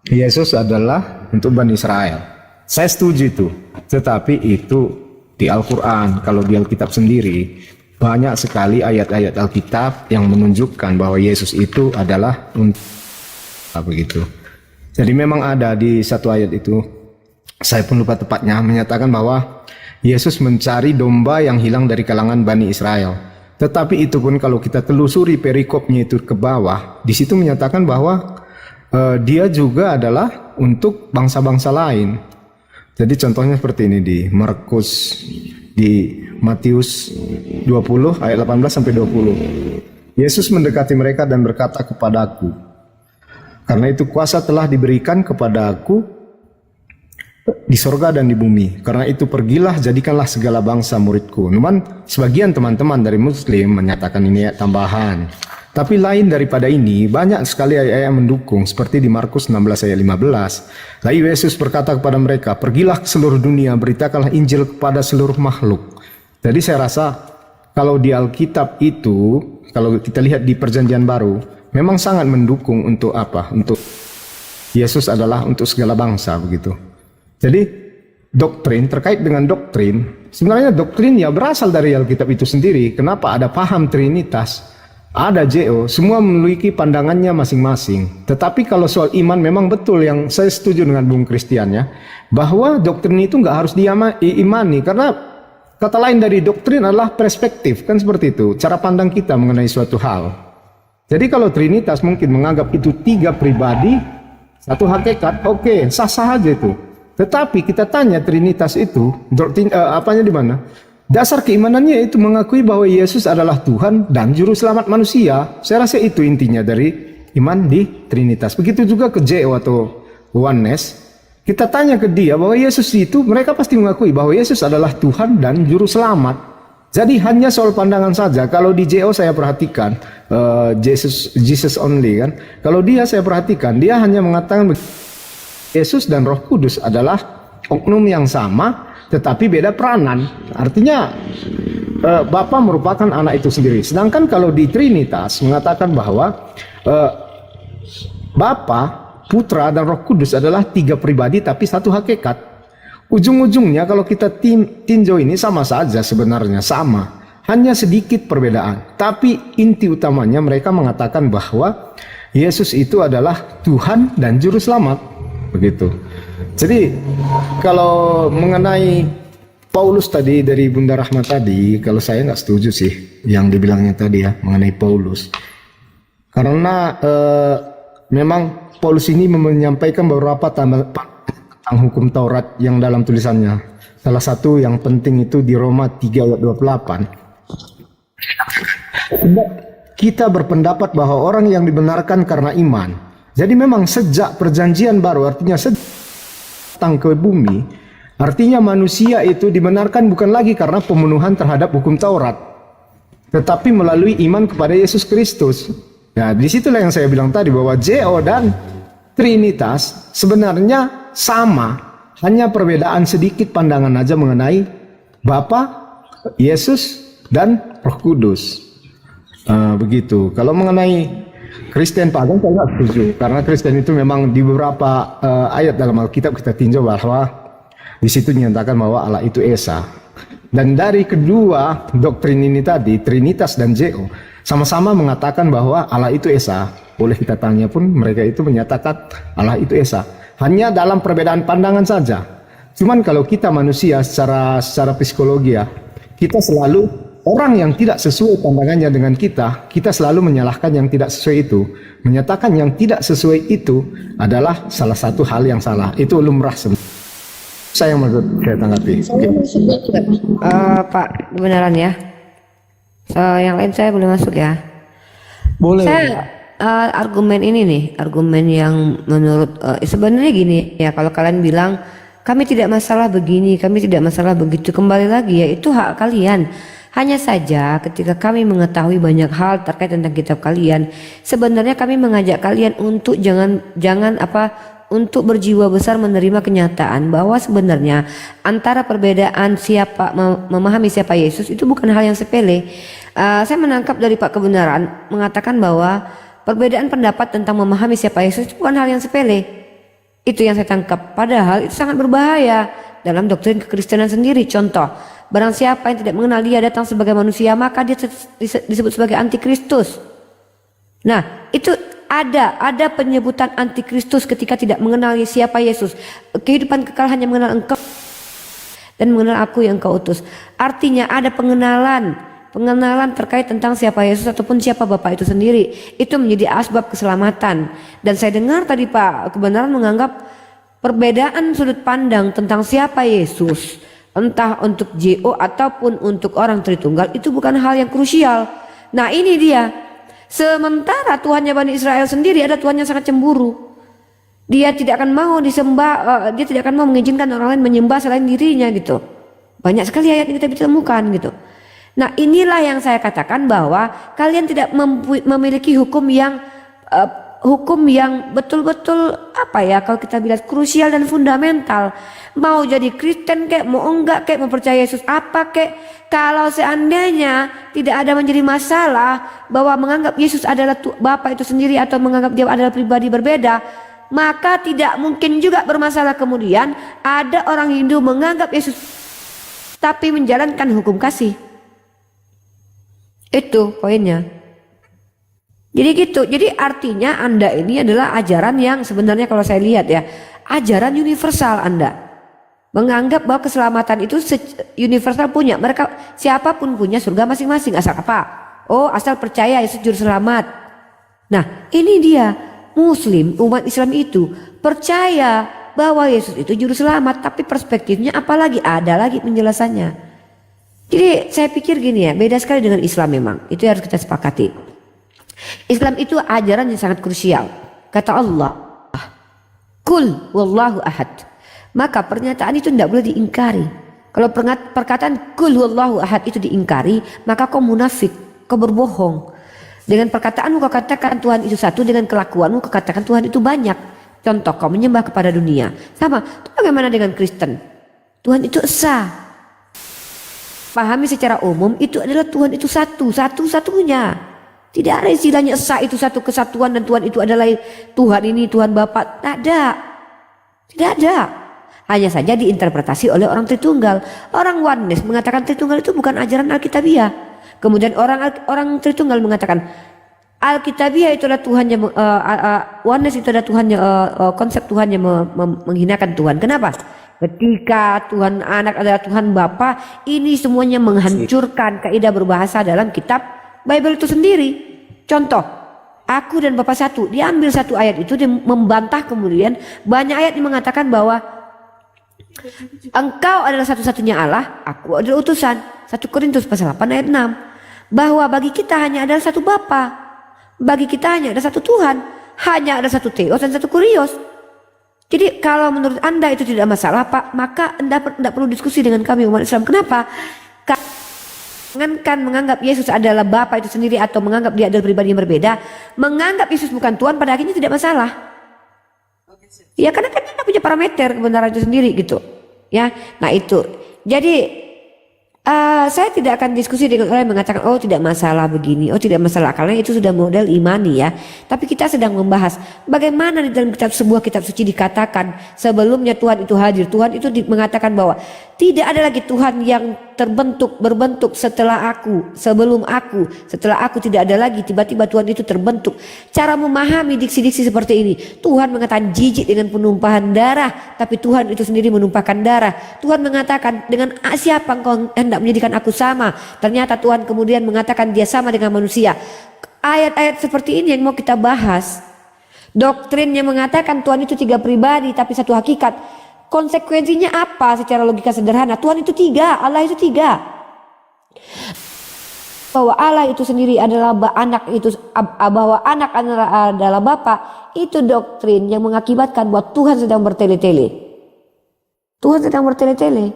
Yesus adalah untuk Bani Israel. Saya setuju itu. Tetapi itu di Al-Quran, kalau di Alkitab sendiri banyak sekali ayat-ayat Alkitab yang menunjukkan bahwa Yesus itu adalah untuk begitu. Jadi memang ada di satu ayat itu, saya pun lupa tepatnya, menyatakan bahwa Yesus mencari domba yang hilang dari kalangan Bani Israel. Tetapi itu pun kalau kita telusuri perikopnya itu ke bawah, di situ menyatakan bahwa dia juga adalah untuk bangsa-bangsa lain. Jadi contohnya seperti ini di Markus, di Matius 20 ayat 18 sampai 20. Yesus mendekati mereka dan berkata kepadaku, karena itu kuasa telah diberikan kepadaku di sorga dan di bumi. Karena itu pergilah, jadikanlah segala bangsa muridku. Namun sebagian teman-teman dari Muslim menyatakan ini ayat tambahan. Tapi lain daripada ini, banyak sekali ayat-ayat yang mendukung. Seperti di Markus 16 ayat 15. Lalu Yesus berkata kepada mereka, pergilah ke seluruh dunia, beritakanlah Injil kepada seluruh makhluk. Jadi saya rasa kalau di Alkitab itu, kalau kita lihat di Perjanjian Baru, memang sangat mendukung untuk apa? Untuk Yesus adalah untuk segala bangsa begitu. Jadi doktrin, terkait dengan doktrin, sebenarnya doktrin ya berasal dari Alkitab itu sendiri. Kenapa ada paham Trinitas, ada JO, semua memiliki pandangannya masing-masing. Tetapi kalau soal iman memang betul yang saya setuju dengan Bung Christian ya, bahwa doktrin itu nggak harus diimani, karena kata lain dari doktrin adalah perspektif, kan seperti itu, cara pandang kita mengenai suatu hal. Jadi kalau Trinitas mungkin menganggap itu tiga pribadi, satu hakikat, oke, sah-sah aja itu. Tetapi kita tanya Trinitas itu, apanya di mana? Dasar keimanannya itu mengakui bahwa Yesus adalah Tuhan dan Juru Selamat manusia. Saya rasa itu intinya dari iman di Trinitas. Begitu juga ke JO atau Oneness. Kita tanya ke dia bahwa Yesus itu, mereka pasti mengakui bahwa Yesus adalah Tuhan dan Juru Selamat. Jadi hanya soal pandangan saja. Kalau di JO saya perhatikan Jesus only kan. Kalau dia saya perhatikan, dia hanya mengatakan Yesus dan Roh Kudus adalah oknum yang sama, tetapi beda peranan. Artinya Bapa merupakan anak itu sendiri. Sedangkan kalau di Trinitas mengatakan bahwa Bapa, Putra dan Roh Kudus adalah tiga pribadi tapi satu hakikat. Ujung-ujungnya kalau kita tinjau ini sama saja sebenarnya, sama. Hanya sedikit perbedaan. Tapi inti utamanya mereka mengatakan bahwa Yesus itu adalah Tuhan dan Juru Selamat. Begitu. Jadi kalau mengenai Paulus tadi dari Bunda Rahma tadi, kalau saya nggak setuju sih yang dibilangnya tadi ya mengenai Paulus. Karena memang Paulus ini menyampaikan beberapa tentang hukum Taurat yang dalam tulisannya. Salah satu yang penting itu di Roma 3 ayat 28. Kita berpendapat bahwa orang yang dibenarkan karena iman. Jadi memang sejak perjanjian baru, artinya sejak datang ke bumi, artinya manusia itu dibenarkan bukan lagi karena pemenuhan terhadap hukum Taurat, tetapi melalui iman kepada Yesus Kristus. Nah, disitulah yang saya bilang tadi bahwa JO dan Trinitas sebenarnya sama, hanya perbedaan sedikit pandangan aja mengenai Bapa, Yesus, dan Roh Kudus. Begitu. Kalau mengenai Kristen pagan saya nggak setuju, karena Kristen itu memang di beberapa ayat dalam Alkitab kita tinjau bahwa di situ dinyatakan bahwa Allah itu Esa. Dan dari kedua doktrin ini tadi, Trinitas dan JO, sama-sama mengatakan bahwa Allah itu Esa. Boleh kita tanya pun mereka itu menyatakan Allah itu Esa. Hanya dalam perbedaan pandangan saja. Cuman kalau kita manusia secara psikologi ya, kita selalu orang yang tidak sesuai pandangannya dengan kita selalu menyalahkan yang tidak sesuai itu. Menyatakan yang tidak sesuai itu adalah salah satu hal yang salah. Itu lumrah semua. Saya maksud saya tanggapi. Pak, kebenaran ya. Yang lain saya boleh masuk ya. Boleh. Saya argumen ini nih, argumen yang menurut sebenarnya gini ya, kalau kalian bilang kami tidak masalah begini, kami tidak masalah begitu, kembali lagi ya itu hak kalian. Hanya saja ketika kami mengetahui banyak hal terkait tentang kitab kalian, sebenarnya kami mengajak kalian untuk untuk berjiwa besar menerima kenyataan bahwa sebenarnya antara perbedaan memahami siapa Yesus itu bukan hal yang sepele. Saya menangkap dari Pak Kebenaran mengatakan bahwa perbedaan pendapat tentang memahami siapa Yesus itu bukan hal yang sepele. Itu yang saya tangkap. Padahal itu sangat berbahaya dalam doktrin kekristenan sendiri. Contoh, barang siapa yang tidak mengenal Dia datang sebagai manusia, maka dia disebut sebagai antikristus. Nah, itu ada penyebutan antikristus ketika tidak mengenal siapa Yesus. Kehidupan kekal hanya mengenal Engkau dan mengenal Aku yang Engkau utus. Artinya ada pengenalan terkait tentang siapa Yesus ataupun siapa Bapa itu sendiri. Itu menjadi asbab keselamatan. Dan saya dengar tadi Pak Kebenaran menganggap perbedaan sudut pandang tentang siapa Yesus, entah untuk JO ataupun untuk orang Tritunggal, itu bukan hal yang krusial. Nah ini dia. Sementara Tuhannya Bani Israel sendiri ada Tuhan yang sangat cemburu. Dia tidak akan mau disembah, dia tidak akan mau mengizinkan orang lain menyembah selain dirinya gitu. Banyak sekali ayat yang kita bisa temukan gitu. Nah inilah yang saya katakan bahwa kalian tidak memiliki hukum yang betul-betul kalau kita bilang krusial dan fundamental. Mau jadi Kristen kek, mau enggak kek, mau percaya Yesus apa kek, kalau seandainya tidak ada menjadi masalah bahwa menganggap Yesus adalah Bapa itu sendiri atau menganggap Dia adalah pribadi berbeda, maka tidak mungkin juga bermasalah kemudian ada orang Hindu menganggap Yesus tapi menjalankan hukum kasih. Itu poinnya. Jadi gitu. Jadi artinya Anda ini adalah ajaran yang sebenarnya kalau saya lihat ya, ajaran universal Anda. Menganggap bahwa keselamatan itu universal punya. Mereka siapapun punya surga masing-masing. Asal apa? Oh, asal percaya Yesus juru selamat. Nah, ini dia. Muslim, umat Islam itu percaya bahwa Yesus itu juru selamat, tapi perspektifnya apalagi ada lagi penjelasannya. Jadi saya pikir gini ya, beda sekali dengan Islam memang. Itu harus kita sepakati. Islam itu ajaran yang sangat krusial. Kata Allah, Kul wallahu ahad. Maka pernyataan itu tidak boleh diingkari. Kalau perkataan Kul wallahu ahad itu diingkari, maka kau munafik, kau berbohong. Dengan perkataanmu kau katakan Tuhan itu satu, dengan kelakuanmu kau katakan Tuhan itu banyak. Contoh, kau menyembah kepada dunia. Sama, itu bagaimana dengan Kristen? Tuhan itu esa. Pahami secara umum itu adalah Tuhan itu satu-satunya. Tidak ada istilahnya esa itu satu kesatuan dan Tuhan itu adalah Tuhan ini, Tuhan Bapa. Tidak ada. Hanya saja diinterpretasi oleh orang Tritunggal. Orang Oneness mengatakan Tritunggal itu bukan ajaran Alkitabiah. Kemudian orang Tritunggal mengatakan Alkitabiah itu adalah Tuhannya, Oneness itu adalah Tuhannya, konsep Tuhannya menghinakan Tuhan. Kenapa? Ketika Tuhan Anak adalah Tuhan Bapa, ini semuanya menghancurkan kaidah berbahasa dalam kitab Bible itu sendiri. Contoh, aku dan Bapa satu. Diambil satu ayat itu dia membantah, kemudian banyak ayat yang mengatakan bahwa Engkau adalah satu-satunya Allah, aku adalah utusan. 1 Korintus pasal 8 ayat 6. bahwa bagi kita hanya ada satu Bapa, bagi kita hanya ada satu Tuhan, hanya ada satu Theos dan satu Kurios. Jadi kalau menurut Anda itu tidak masalah Pak, maka Anda tidak perlu diskusi dengan kami umat Islam. Kenapa? Jangankan menganggap Yesus adalah Bapa itu sendiri atau menganggap dia adalah pribadi yang berbeda, menganggap Yesus bukan Tuhan pada akhirnya tidak masalah. Ya karena kan kita punya parameter kebenaran itu sendiri gitu. Ya, nah itu. Jadi saya tidak akan diskusi dengan orang yang mengatakan oh tidak masalah begini, oh tidak masalah karena itu sudah model imani ya. Tapi kita sedang membahas bagaimana di dalam sebuah kitab suci dikatakan sebelumnya Tuhan itu hadir. Tuhan itu mengatakan bahwa tidak ada lagi Tuhan yang berbentuk setelah aku, sebelum aku, setelah aku tidak ada lagi. Tiba-tiba Tuhan itu terbentuk. Cara memahami diksi-diksi seperti ini, Tuhan mengatakan jijik dengan penumpahan darah, tapi Tuhan itu sendiri menumpahkan darah. Tuhan mengatakan dengan siapa engkau hendak menjadikan aku sama. Ternyata Tuhan kemudian mengatakan dia sama dengan manusia. Ayat-ayat seperti ini yang mau kita bahas. Doktrin yang mengatakan Tuhan itu 3 pribadi tapi satu hakikat. Konsekuensinya apa secara logika sederhana? Tuhan itu 3, Allah itu 3. Bahwa Allah itu sendiri adalah anak itu, bahwa anak adalah Bapa, itu doktrin yang mengakibatkan bahwa Tuhan sedang bertele-tele. Tuhan sedang bertele-tele.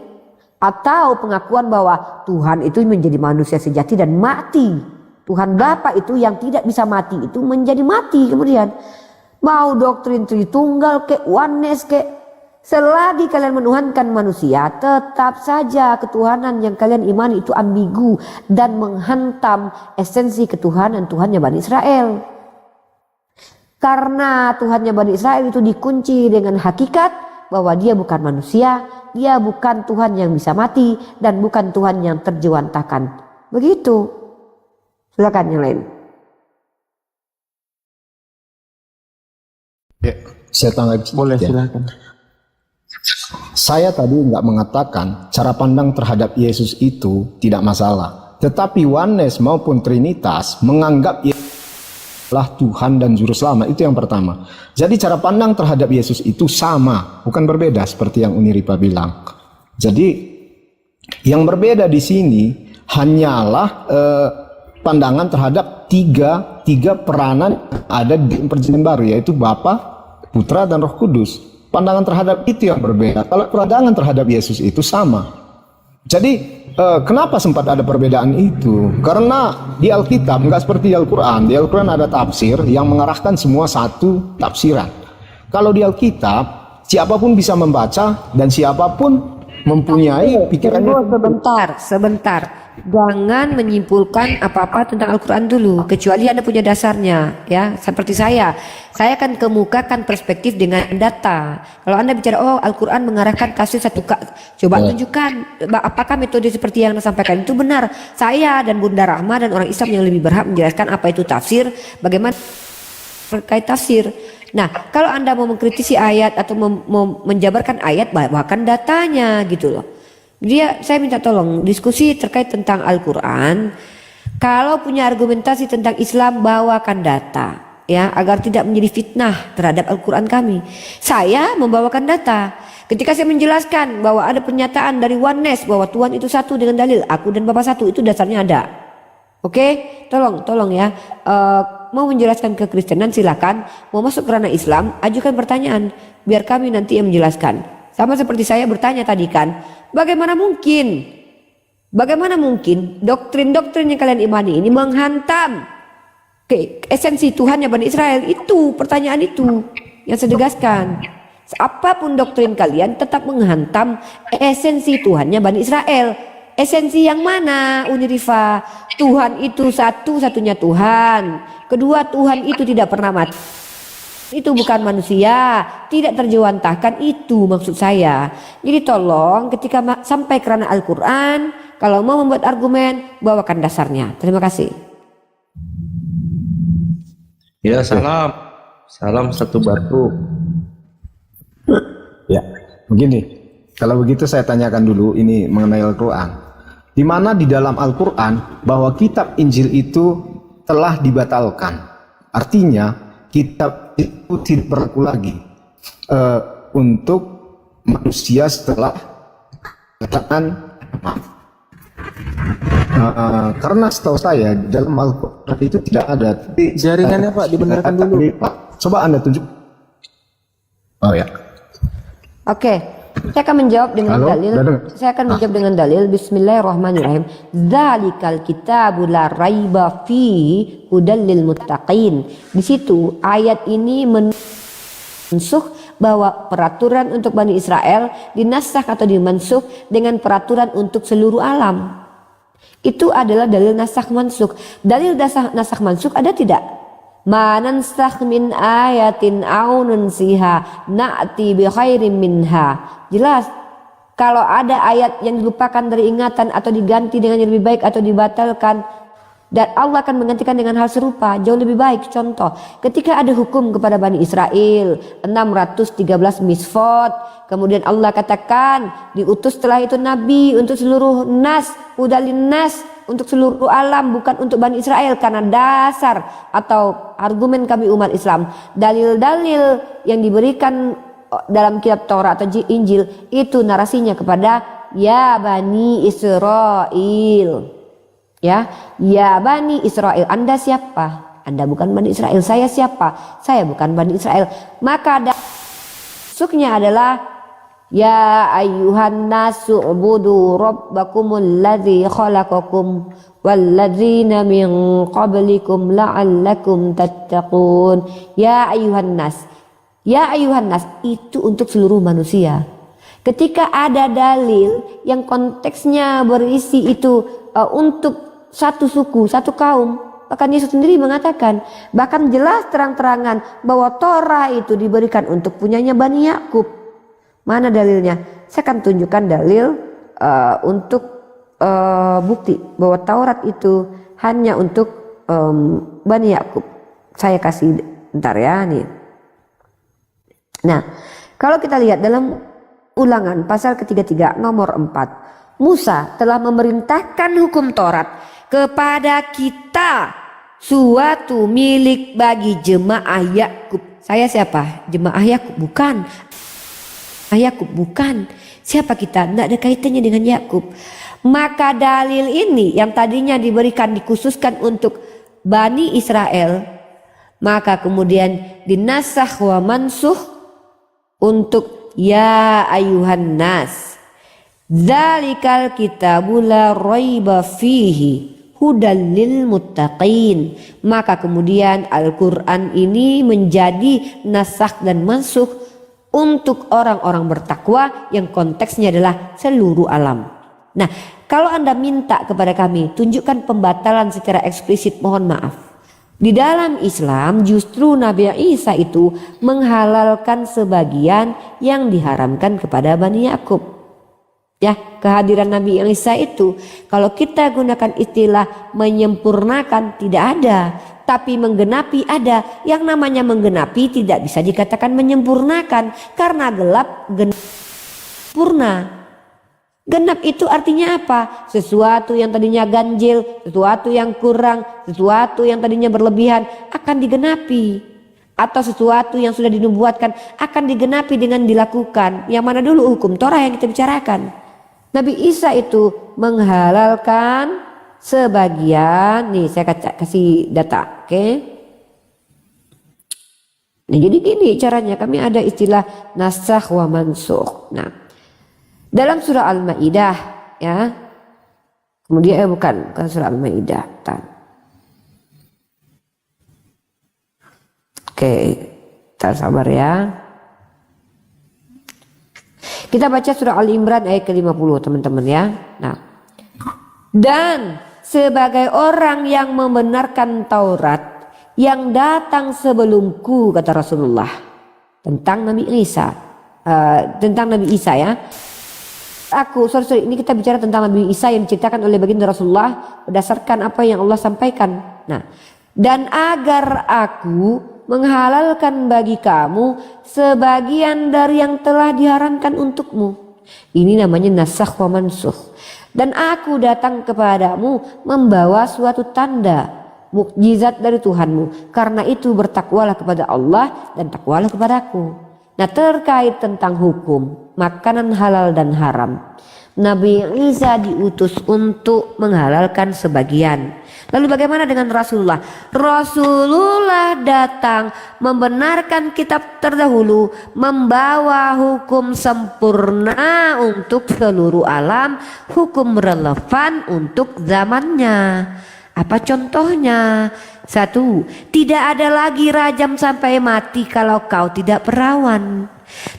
Atau pengakuan bahwa Tuhan itu menjadi manusia sejati dan mati. Tuhan Bapa itu yang tidak bisa mati itu menjadi mati kemudian. Mau doktrin Tritunggal ke oneness ke, selagi kalian menuhankan manusia, tetap saja ketuhanan yang kalian imani itu ambigu dan menghantam esensi ketuhanan Tuhannya Bani Israel. Karena Tuhannya Bani Israel itu dikunci dengan hakikat bahwa dia bukan manusia, dia bukan Tuhan yang bisa mati, dan bukan Tuhan yang terjewantahkan. Begitu. Silakan yang lain. Ya, saya tanggapi. Boleh, Ya. silakan. Saya tadi nggak mengatakan cara pandang terhadap Yesus itu tidak masalah. Tetapi oneness maupun Trinitas menganggap Yesus adalah Tuhan dan Juru Selamat. Itu yang pertama. Jadi cara pandang terhadap Yesus itu sama, bukan berbeda seperti yang Uniripa bilang. Jadi yang berbeda di sini hanyalah pandangan terhadap tiga peranan ada di Perjanjian Baru, yaitu Bapa, Putra, dan Roh Kudus. Pandangan terhadap itu yang berbeda. Kalau pandangan terhadap Yesus itu sama. Jadi kenapa sempat ada perbedaan itu? Karena di Alkitab nggak seperti di Al-Quran. Di Al-Quran ada tafsir yang mengarahkan semua satu tafsiran. Kalau di Alkitab siapapun bisa membaca dan siapapun mempunyai pikirannya. Sebentar. Jangan menyimpulkan apa-apa tentang Al-Quran dulu, kecuali Anda punya dasarnya, ya. Seperti saya akan kemukakan perspektif dengan data. Kalau Anda bicara, oh Al-Quran mengarahkan tafsir satu, coba tunjukkan apakah metode seperti yang Anda sampaikan itu benar. Saya dan Bunda Rahma dan orang Islam yang lebih berhak menjelaskan apa itu tafsir, bagaimana terkait tafsir. Nah, kalau Anda mau mengkritisi ayat atau mau menjabarkan ayat, bawakan datanya gitu loh. Saya minta tolong diskusi terkait tentang Al-Quran. Kalau punya argumentasi tentang Islam, bawakan data, ya, agar tidak menjadi fitnah terhadap Al-Quran kami. Saya membawakan data. Ketika saya menjelaskan bahwa ada pernyataan dari oneness bahwa Tuhan itu satu dengan dalil aku dan Bapa satu, itu dasarnya ada. Oke, tolong ya. Mau menjelaskan kekristenan silakan. Mau masuk kerana Islam, ajukan pertanyaan biar kami nanti yang menjelaskan. Sama seperti saya bertanya tadi kan, bagaimana mungkin doktrin-doktrin yang kalian imani ini menghantam esensi Tuhannya Bani Israel? Itu pertanyaan itu yang saya tegaskan. Apapun doktrin kalian tetap menghantam esensi Tuhannya Bani Israel. Esensi yang mana, Unirifa? Tuhan itu satu-satunya Tuhan. Kedua, Tuhan itu tidak pernah mati. Itu bukan manusia, tidak terjewantahkan, itu maksud saya. Jadi tolong ketika sampai kerana Al-Quran, kalau mau membuat argumen, bawakan dasarnya. Terima kasih. Ya, salam satu batu. Ya, begini. Kalau begitu saya tanyakan dulu ini mengenai Al-Quran. Di mana di dalam Al-Quran bahwa kitab Injil itu telah dibatalkan. Artinya kitab itu tidak berlaku lagi untuk manusia setelah kedatangan Karena setahu saya dalam Al-Quran itu tidak ada. Tapi, Jaringannya Pak dibenarkan dulu. Pak, coba Anda tunjuk. Oh ya. Oke, saya akan menjawab dengan Halo, dalil. Dadang. Saya akan menjawab dengan dalil. Bismillahirrahmanirrahim. Dzalikal kitabu la raiba fihi hudal lil muttaqin. Di situ ayat ini mensuh bahwa peraturan untuk Bani Israel dinasakh atau dimansuh dengan peraturan untuk seluruh alam. Itu adalah dalil nasakh mansukh. Dalil nasakh mansukh ada tidak? Ma nansakh min ayatin aw nunsiha na'ti bi khairin minha. Jelas kalau ada ayat yang dilupakan dari ingatan atau diganti dengan yang lebih baik atau dibatalkan, dan Allah akan menggantikan dengan hal serupa jauh lebih baik. Contoh, ketika ada hukum kepada Bani Israel 613 misfot, kemudian Allah katakan diutus setelah itu nabi untuk seluruh nas, hudalin nas, untuk seluruh alam, bukan untuk Bani Israel, karena dasar atau argumen kami umat Islam, dalil-dalil yang diberikan dalam kitab Taurat atau Injil itu narasinya kepada ya Bani Israel. Ya Bani Israel, Anda siapa? Anda bukan Bani Israel. Saya siapa? Saya bukan Bani Israel. Maka masuknya adalah ya ayyuhan nasu ubudu rabbakumul ladzi khalaqakum walladzina min qablikum la'allakum tattaqun. Ya ayyuhan nas. Ya ayyuhan nas itu untuk seluruh manusia. Ketika ada dalil yang konteksnya berisi itu untuk satu suku, satu kaum, bahkan Yesus sendiri mengatakan, bahkan jelas terang-terangan bahwa Torah itu diberikan untuk punyanya Bani Yakub. Mana dalilnya? Saya akan tunjukkan dalil untuk bukti bahwa Taurat itu hanya untuk Bani Yakub. Saya kasih bentar ya nih. Nah, kalau kita lihat dalam Ulangan pasal ke-33 nomor 4, Musa telah memerintahkan hukum Taurat kepada kita suatu milik bagi jemaah Yakub. Saya siapa? Jemaah Yakub? Bukan. Yakub bukan. Siapa kita? Tidak ada kaitannya dengan Yakub. Maka dalil ini yang tadinya diberikan dikhususkan untuk Bani Israel, maka kemudian dinasakh wa mansuh untuk ya ayuhan nas. Dzalikal kitabu la raiba fihi hudal lil muttaqin. Maka kemudian Al-Quran ini menjadi nasakh dan mansuh untuk orang-orang bertakwa yang konteksnya adalah seluruh alam. Nah, kalau Anda minta kepada kami tunjukkan pembatalan secara eksplisit, mohon maaf. Di dalam Islam justru Nabi Isa itu menghalalkan sebagian yang diharamkan kepada Bani Yakub. Ya, kehadiran Nabi Isa itu kalau kita gunakan istilah menyempurnakan tidak ada, tapi menggenapi ada. Yang namanya menggenapi tidak bisa dikatakan menyempurnakan karena gelap sempurna. Genap itu artinya apa? Sesuatu yang tadinya ganjil, sesuatu yang kurang, sesuatu yang tadinya berlebihan akan digenapi. Atau sesuatu yang sudah dinubuatkan akan digenapi dengan dilakukan. Yang mana dulu hukum Torah yang kita bicarakan. Nabi Isa itu menghalalkan sebagian. Nih saya kasih data, oke? Nah, jadi gini caranya, kami ada istilah nasakh wa mansukh. Nah, dalam surah Al-Maidah ya. Kemudian bukan surah Al-Maidah. Oke, kita sabar ya. Kita baca surah Al-Imran ayat ke-50 teman-teman ya. Nah, dan sebagai orang yang membenarkan Taurat yang datang sebelumku, kata Rasulullah tentang Nabi Isa, ya. Ini kita bicara tentang Nabi Isa yang diceritakan oleh baginda Rasulullah berdasarkan apa yang Allah sampaikan. Nah, dan agar aku menghalalkan bagi kamu sebagian dari yang telah diharamkan untukmu. Ini namanya nasakh wa mansukh. Dan aku datang kepadamu membawa suatu tanda, mukjizat dari Tuhanmu. Karena itu bertakwalah kepada Allah dan takwalah kepadaku. Nah, terkait tentang hukum makanan halal dan haram, Nabi Isa diutus untuk menghalalkan sebagian. Lalu bagaimana dengan Rasulullah? Rasulullah datang membenarkan kitab terdahulu, membawa hukum sempurna untuk seluruh alam, hukum relevan untuk zamannya. Apa contohnya? 1. Tidak ada lagi rajam sampai mati kalau kau tidak perawan.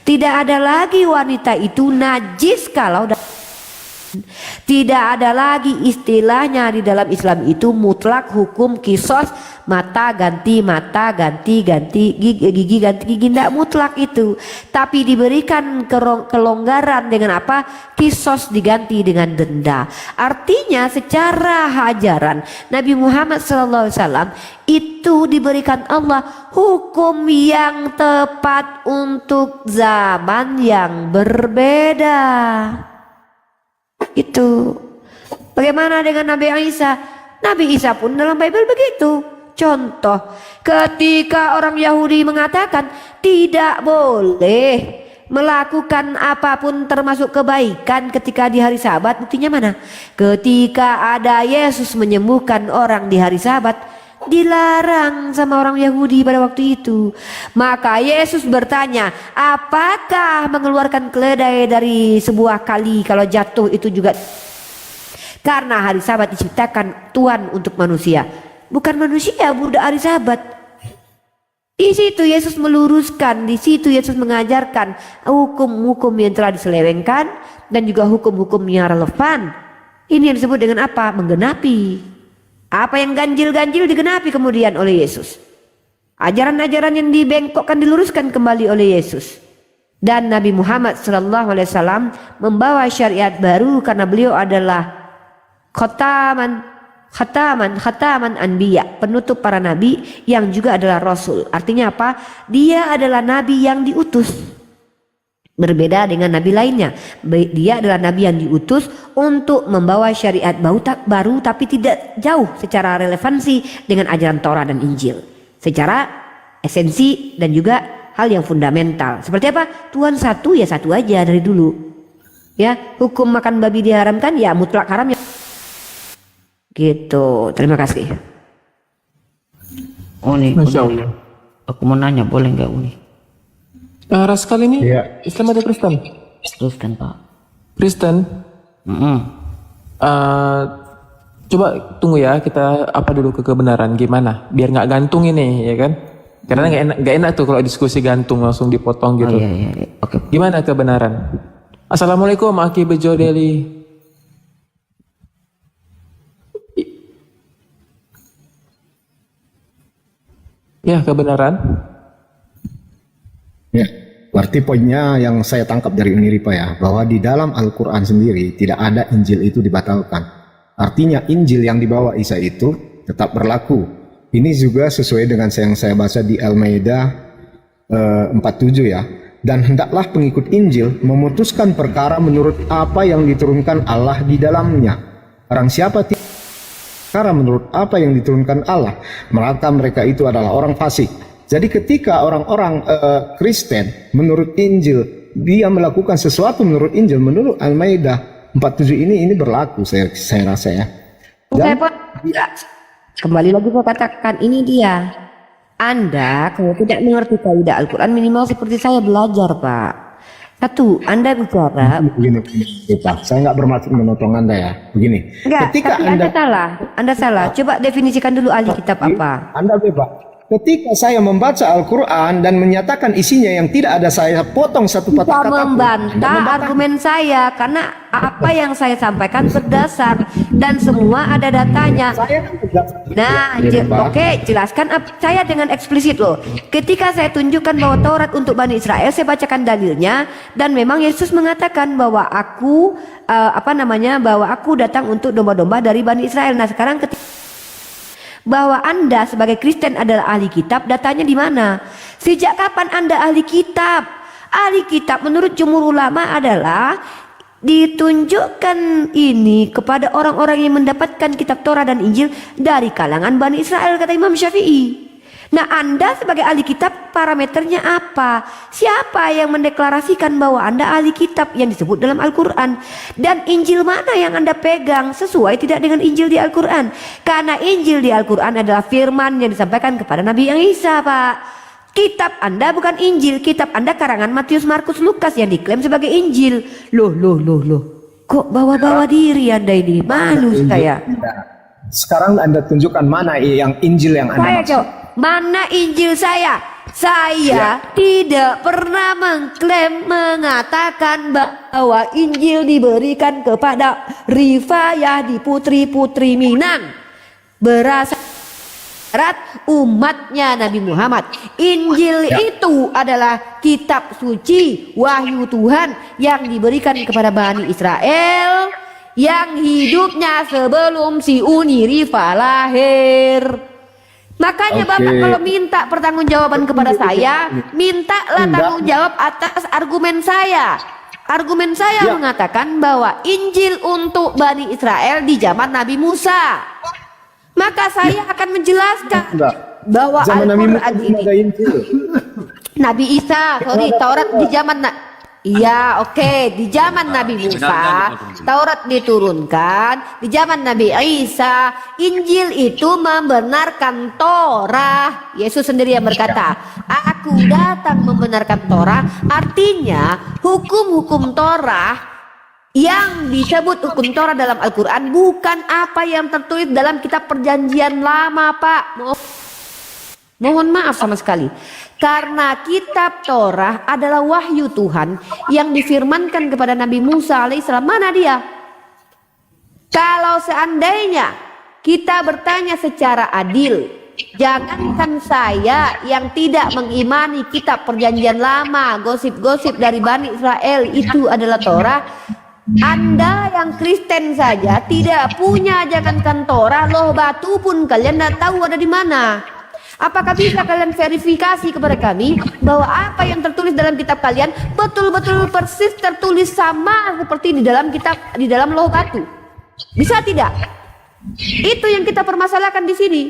Tidak ada lagi wanita itu najis kalau tidak ada lagi istilahnya di dalam Islam itu mutlak hukum kisos, mata ganti gigi ganti gigi, tidak mutlak itu, tapi diberikan kelonggaran dengan apa? Kisos diganti dengan denda. Artinya secara ajaran Nabi Muhammad SAW itu diberikan Allah hukum yang tepat untuk zaman yang berbeda. Itu. Bagaimana dengan Nabi Isa? Nabi Isa pun dalam Bible begitu. Contoh, ketika orang Yahudi mengatakan tidak boleh melakukan apapun termasuk kebaikan ketika di hari Sabat, buktinya mana? Ketika ada Yesus menyembuhkan orang di hari Sabat, dilarang sama orang Yahudi pada waktu itu. Maka Yesus bertanya, apakah mengeluarkan keledai dari sebuah kali kalau jatuh itu juga? Karena hari Sabat diciptakan Tuhan untuk manusia, bukan manusia budak hari Sabat. Di situ Yesus meluruskan, di situ Yesus mengajarkan hukum-hukum yang telah diselewengkan dan juga hukum-hukum yang relevan. Ini yang disebut dengan apa? Menggenapi. Apa yang ganjil-ganjil digenapi kemudian oleh Yesus. Ajaran-ajaran yang dibengkokkan diluruskan kembali oleh Yesus. Dan Nabi Muhammad SAW membawa syariat baru karena beliau adalah khataman anbiya, penutup para nabi yang juga adalah rasul. Artinya apa? Dia adalah nabi yang diutus. Berbeda dengan nabi lainnya, dia adalah nabi yang diutus untuk membawa syariat baru tapi tidak jauh secara relevansi dengan ajaran Taurat dan Injil, secara esensi dan juga hal yang fundamental. Seperti apa? Tuhan satu ya satu aja dari dulu. Ya, hukum makan babi diharamkan ya mutlak haram ya. Gitu. Terima kasih. Uni, Masya Allah. aku mau nanya, boleh nggak Uni? Ras kali ini Iya. Islam atau Kristen? Kristen Pak. Kristen. Coba tunggu ya, kita apa dulu ke kebenaran gimana? Biar nggak gantung ini, ya kan? Karena nggak enak tuh kalau diskusi gantung langsung dipotong gitu. Iya. Oke. Gimana kebenaran? Assalamualaikum Aki Bejo Deli. Ya, kebenaran. Ya, berarti poinnya yang saya tangkap dari ini Pak ya, bahwa di dalam Al-Quran sendiri tidak ada Injil itu dibatalkan. Artinya Injil yang dibawa Isa itu tetap berlaku. Ini juga sesuai dengan yang saya baca di Al-Maidah 47 ya. Dan hendaklah pengikut Injil memutuskan perkara menurut apa yang diturunkan Allah di dalamnya. Barang siapa perkara menurut apa yang diturunkan Allah, maka mereka itu adalah orang fasik. Jadi ketika orang-orang Kristen menurut Injil dia melakukan sesuatu menurut Injil, menurut Al-Maidah 47 ini berlaku saya rasa ya. Dan Kembali lagi saya katakan ini dia. Anda kalau tidak mengerti kaidah Al-Quran minimal seperti saya belajar Pak. 1, Anda bicara. begini Pak, saya nggak bermaksud memotong Anda ya. Begini. Enggak, Ketika tapi Anda salah. Coba definisikan dulu ahli kitab apa. Anda bebas. Ketika saya membaca Al-Quran dan menyatakan isinya yang tidak ada, saya potong satu patah kata. Membantah argumen saya karena apa yang saya sampaikan berdasar dan semua ada datanya. Nah, oke, jelaskan saya dengan eksplisit loh. Ketika saya tunjukkan bahwa Taurat untuk Bani Israel, saya bacakan dalilnya dan memang Yesus mengatakan bahwa aku bahwa aku datang untuk domba-domba dari Bani Israel. Nah, sekarang ketika bahwa Anda sebagai Kristen adalah ahli kitab, datanya di mana? Sejak kapan Anda ahli kitab? Ahli kitab menurut jumhur ulama adalah ditunjukkan ini kepada orang-orang yang mendapatkan kitab Torah dan Injil dari kalangan Bani Israel, kata Imam Syafi'i. Nah, Anda sebagai ahli kitab parameternya apa? Siapa yang mendeklarasikan bahwa Anda ahli kitab yang disebut dalam Al-Quran? Dan Injil mana yang Anda pegang sesuai tidak dengan Injil di Al-Quran? Karena Injil di Al-Quran adalah firman yang disampaikan kepada Nabi Isa, Pak. Kitab Anda bukan Injil, kitab Anda karangan Matius, Markus, Lukas yang diklaim sebagai Injil. Loh. Kok bawa-bawa diri Anda ini? Malu saya. Sekarang Anda tunjukkan mana yang Injil yang Anda Saya maksud. jawab, mana Injil saya? Saya tidak pernah mengatakan bahwa Injil diberikan kepada Rifayah di putri-putri Minang. Berasal umatnya Nabi Muhammad. Injil itu adalah kitab suci, wahyu Tuhan yang diberikan kepada Bani Israel yang hidupnya sebelum si Uni Rifa lahir. Makanya Bapak kalau minta pertanggungjawaban kepada saya, mintalah tanggung jawab atas argumen saya. Argumen saya mengatakan bahwa Injil untuk Bani Israel di zaman Nabi Musa. Maka saya akan menjelaskan bahwa Al-Quran ini Nabi Isa, Taurat di zaman di zaman Nabi Musa Taurat diturunkan, di zaman Nabi Isa Injil itu membenarkan Torah. Yesus sendiri yang berkata, aku datang membenarkan Torah. Artinya hukum-hukum Torah yang disebut hukum Torah dalam Al-Quran bukan apa yang tertulis dalam kitab perjanjian lama, Pak. Mohon maaf sama sekali. Karena kitab Torah adalah wahyu Tuhan yang difirmankan kepada Nabi Musa alaihissalam. Mana dia? Kalau seandainya kita bertanya secara adil, jangankan saya yang tidak mengimani kitab perjanjian lama, gosip-gosip dari Bani Israel itu adalah Torah. Anda yang Kristen saja tidak punya, jangankan Torah, loh batu pun kalian tidak tahu ada di mana. Apakah bisa kalian verifikasi kepada kami bahwa apa yang tertulis dalam kitab kalian betul-betul persis tertulis sama seperti di dalam kitab, di dalam loh batu? Bisa tidak? Itu yang kita permasalahkan di sini.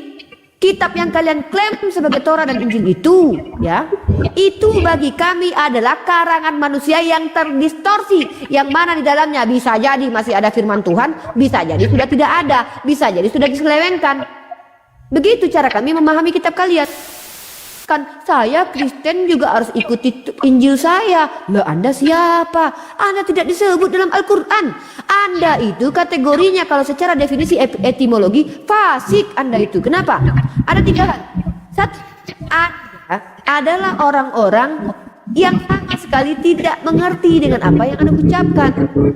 Kitab yang kalian klaim sebagai Torah dan Injil itu, ya, itu bagi kami adalah karangan manusia yang terdistorsi, yang mana di dalamnya bisa jadi masih ada firman Tuhan, bisa jadi sudah tidak ada, bisa jadi sudah diselewengkan. Begitu cara kami memahami kitab kalian. Kan saya Kristen juga harus ikuti Injil saya. Loh, Anda siapa? Anda tidak disebut dalam Al-Quran. Anda itu kategorinya kalau secara definisi etimologi fasik. Anda itu kenapa? Ada 3 hal. Satu, Anda adalah orang-orang yang sama sekali tidak mengerti dengan apa yang Anda ucapkan.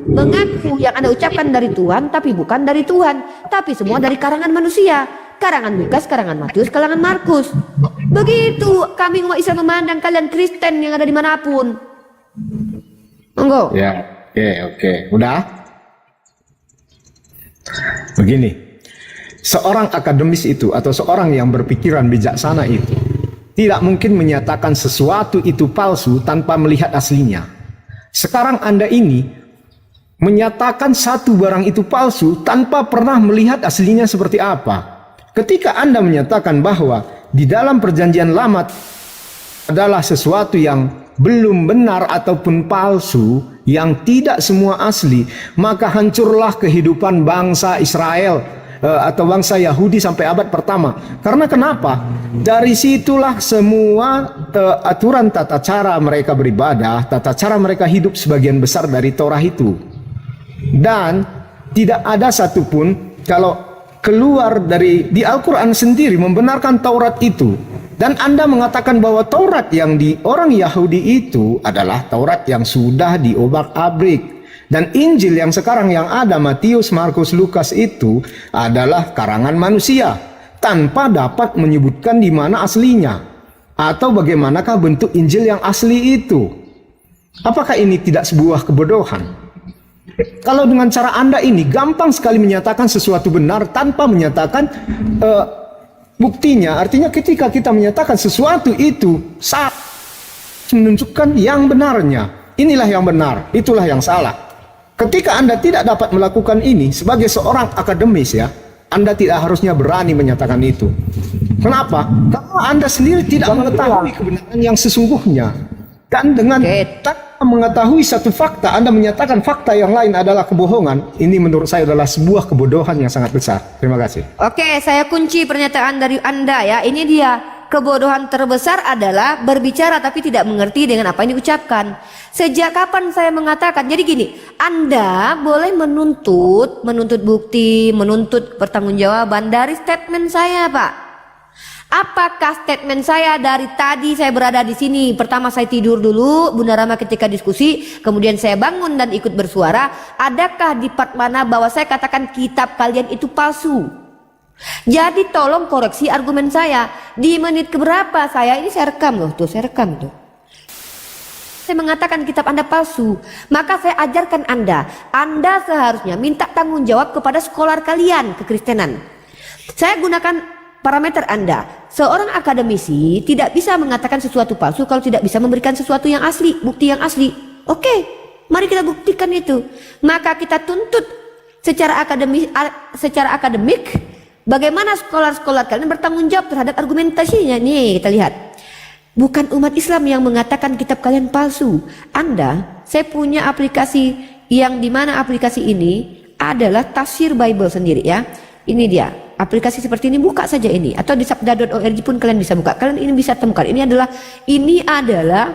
Mengaku yang Anda ucapkan dari Tuhan, tapi bukan dari Tuhan, tapi semua dari karangan manusia. Karangan Lukas, karangan Matius, karangan Markus. Begitu kami umat Islam memandang kalian Kristen yang ada dimanapun. Monggo. Ya, oke. Udah? Begini, seorang akademis itu atau seorang yang berpikiran bijaksana itu tidak mungkin menyatakan sesuatu itu palsu tanpa melihat aslinya. Sekarang Anda ini menyatakan satu barang itu palsu tanpa pernah melihat aslinya seperti apa. Ketika Anda menyatakan bahwa di dalam perjanjian lama adalah sesuatu yang belum benar ataupun palsu, yang tidak semua asli, maka hancurlah kehidupan bangsa Israel atau bangsa Yahudi sampai abad pertama. Karena kenapa? Dari situlah semua aturan tata cara mereka beribadah, tata cara mereka hidup sebagian besar dari Torah itu. Dan tidak ada satupun kalau keluar di Al-Quran sendiri membenarkan Taurat itu. Dan Anda mengatakan bahwa Taurat yang di orang Yahudi itu adalah Taurat yang sudah diobak-abrik. Dan Injil yang sekarang yang ada, Matius, Markus, Lukas itu adalah karangan manusia, tanpa dapat menyebutkan di mana aslinya. Atau bagaimanakah bentuk Injil yang asli itu? Apakah ini tidak sebuah kebodohan? Kalau dengan cara Anda ini gampang sekali menyatakan sesuatu benar tanpa menyatakan buktinya. Artinya ketika kita menyatakan sesuatu itu salah, menunjukkan yang benarnya. Inilah yang benar, itulah yang salah. Ketika Anda tidak dapat melakukan ini sebagai seorang akademis, ya, Anda tidak harusnya berani menyatakan itu. Kenapa? Karena Anda sendiri tidak mengetahui kebenaran yang sesungguhnya. Dan dengan tanpa mengetahui satu fakta, Anda menyatakan fakta yang lain adalah kebohongan. Ini menurut saya adalah sebuah kebodohan yang sangat besar. Terima kasih. Oke, saya kunci pernyataan dari Anda ya. Ini dia. Kebodohan terbesar adalah berbicara tapi tidak mengerti dengan apa yang diucapkan. Sejak kapan saya mengatakan? Jadi gini, Anda boleh menuntut bukti, menuntut pertanggungjawaban dari statement saya, Pak. Apakah statement saya dari tadi saya berada di sini? Pertama saya tidur dulu, Bunda Rama ketika diskusi, kemudian saya bangun dan ikut bersuara. Adakah di part mana bahwa saya katakan kitab kalian itu palsu? Jadi tolong koreksi argumen saya. Di menit keberapa saya rekam loh, tuh saya rekam tuh. Saya mengatakan kitab Anda palsu, maka saya ajarkan Anda seharusnya minta tanggung jawab kepada sekolah kalian kekristenan. Saya gunakan parameter Anda. Seorang akademisi tidak bisa mengatakan sesuatu palsu kalau tidak bisa memberikan sesuatu yang asli, bukti yang asli. Oke, mari kita buktikan itu. Maka kita tuntut secara akademik bagaimana sekolah kalian bertanggung jawab terhadap argumentasinya. Nih, kita lihat. Bukan umat Islam yang mengatakan kitab kalian palsu. Saya punya aplikasi yang dimana aplikasi ini adalah tafsir Bible sendiri ya. Ini dia. Aplikasi seperti ini, buka saja ini, atau di sabda.org pun kalian bisa buka. Kalian ini bisa temukan. Ini adalah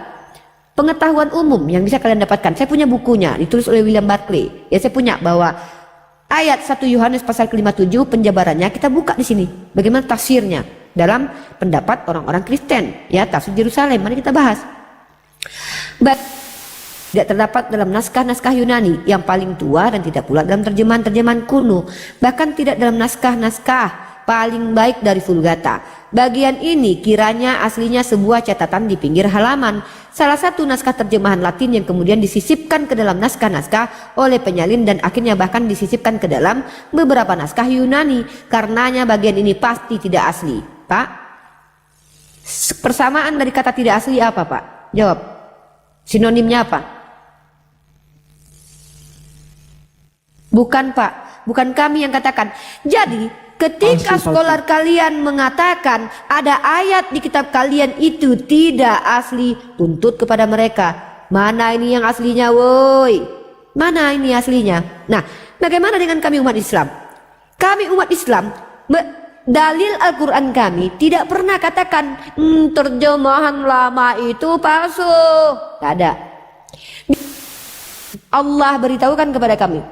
pengetahuan umum yang bisa kalian dapatkan. Saya punya bukunya, ditulis oleh William Barclay. Ya, saya punya bahwa ayat 1 Yohanes pasal ke-57 penjabarannya kita buka di sini. Bagaimana tafsirnya dalam pendapat orang-orang Kristen, ya, tafsir Yerusalem. Mari kita bahas. Tidak terdapat dalam naskah-naskah Yunani yang paling tua dan tidak pula dalam terjemahan-terjemahan kuno, bahkan tidak dalam naskah-naskah paling baik dari Vulgata. Bagian ini kiranya aslinya sebuah catatan di pinggir halaman, salah satu naskah terjemahan Latin yang kemudian disisipkan ke dalam naskah-naskah oleh penyalin dan akhirnya bahkan disisipkan ke dalam beberapa naskah Yunani. Karenanya bagian ini pasti tidak asli. Pak, persamaan dari kata tidak asli apa, Pak? Jawab. Sinonimnya apa? Bukan, Pak, bukan kami yang katakan. Jadi ketika sekolah kalian mengatakan ada ayat di kitab kalian itu tidak asli, tuntut kepada mereka. Mana ini yang aslinya, woi? Mana ini aslinya? Nah, bagaimana dengan kami umat Islam? Kami umat Islam, dalil Al-Quran kami tidak pernah katakan terjemahan lama itu palsu. Tidak ada. Allah beritahukan kepada kami,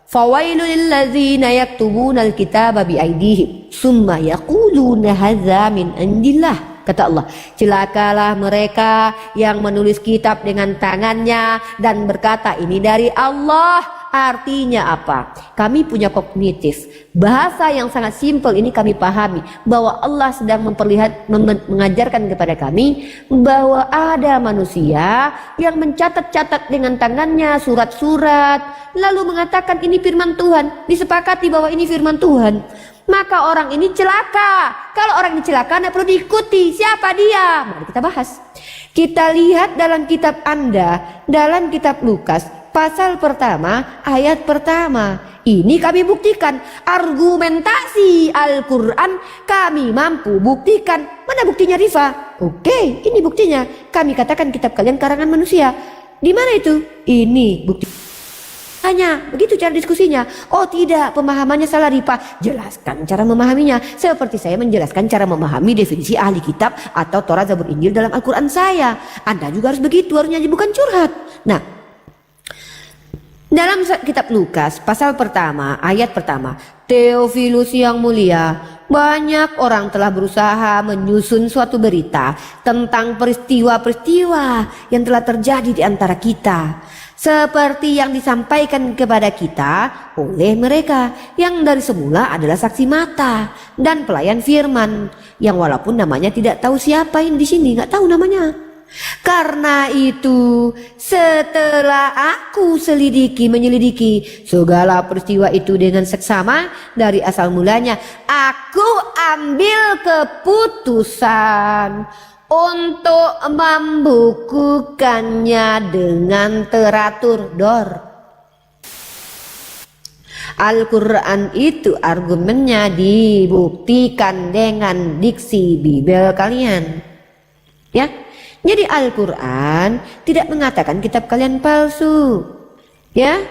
fawailul lillazina yaktubuna alkitaba biaydihim summa yaquluna hadza min indillah. Kata Allah, celakalah mereka yang menulis kitab dengan tangannya dan berkata ini dari Allah. Artinya apa? Kami punya kognitif, bahasa yang sangat simpel ini kami pahami bahwa Allah sedang mengajarkan kepada kami bahwa ada manusia yang mencatat-catat dengan tangannya surat-surat lalu mengatakan ini firman Tuhan, disepakati bahwa ini firman Tuhan. Maka orang ini celaka. Kalau orang ini celaka, tidak perlu diikuti. Siapa dia? Mari kita bahas. Kita lihat dalam kitab Anda, dalam kitab Lukas, pasal pertama, ayat pertama. Ini kami buktikan. Argumentasi Al-Quran kami mampu buktikan. Mana buktinya, Rifa? Oke, ini buktinya. Kami katakan kitab kalian karangan manusia. Di mana itu? Ini bukti. Hanya begitu cara diskusinya. Oh tidak, pemahamannya salah, Rifa. Jelaskan cara memahaminya. Seperti saya menjelaskan cara memahami definisi ahli kitab atau Torah, Zabur, Injil dalam Al-Quran saya. Anda juga harus begitu, harusnya bukan curhat. Nah, dalam kitab Lukas pasal pertama, ayat pertama, Theophilus yang mulia, banyak orang telah berusaha menyusun suatu berita tentang peristiwa-peristiwa yang telah terjadi di antara kita, seperti yang disampaikan kepada kita oleh mereka yang dari semula adalah saksi mata dan pelayan firman, yang walaupun namanya tidak tahu siapa yang di sini, nggak tahu namanya. Karena itu setelah aku menyelidiki segala peristiwa itu dengan seksama dari asal mulanya, aku ambil keputusan untuk membukukannya dengan teratur. Al-Quran itu argumennya dibuktikan dengan diksi Bible kalian. Ya, jadi Al-Quran tidak mengatakan kitab kalian palsu. Ya,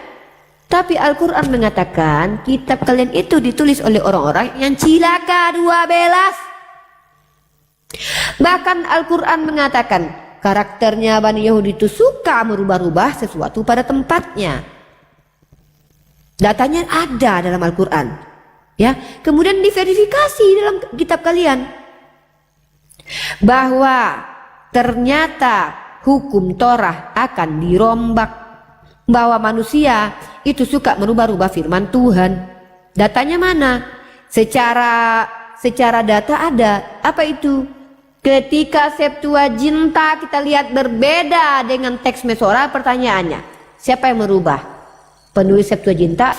tapi Al-Quran mengatakan kitab kalian itu ditulis oleh orang-orang yang cilaka 12. Bahkan Al-Quran mengatakan karakternya Bani Yahudi itu suka merubah-rubah sesuatu pada tempatnya. Datanya ada dalam Al-Quran, ya. Kemudian diverifikasi dalam kitab kalian bahwa ternyata hukum Torah akan dirombak, bahwa manusia itu suka merubah-rubah firman Tuhan. Datanya mana? Secara data ada. Apa itu? Ketika Septuaginta kita lihat berbeda dengan teks Mesora, pertanyaannya, siapa yang merubah? Penulis Septuaginta,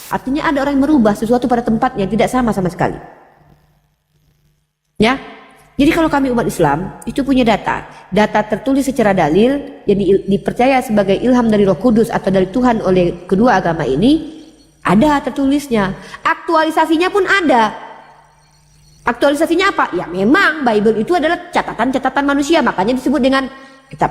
artinya ada orang yang merubah sesuatu pada tempatnya, tidak sama sekali. Ya, jadi kalau kami umat Islam itu punya data tertulis secara dalil yang dipercaya sebagai ilham dari Roh Kudus atau dari Tuhan oleh kedua agama ini, ada tertulisnya. Aktualisasinya pun ada. Aktualisasinya apa? Ya memang Bible itu adalah catatan-catatan manusia, makanya disebut dengan kitab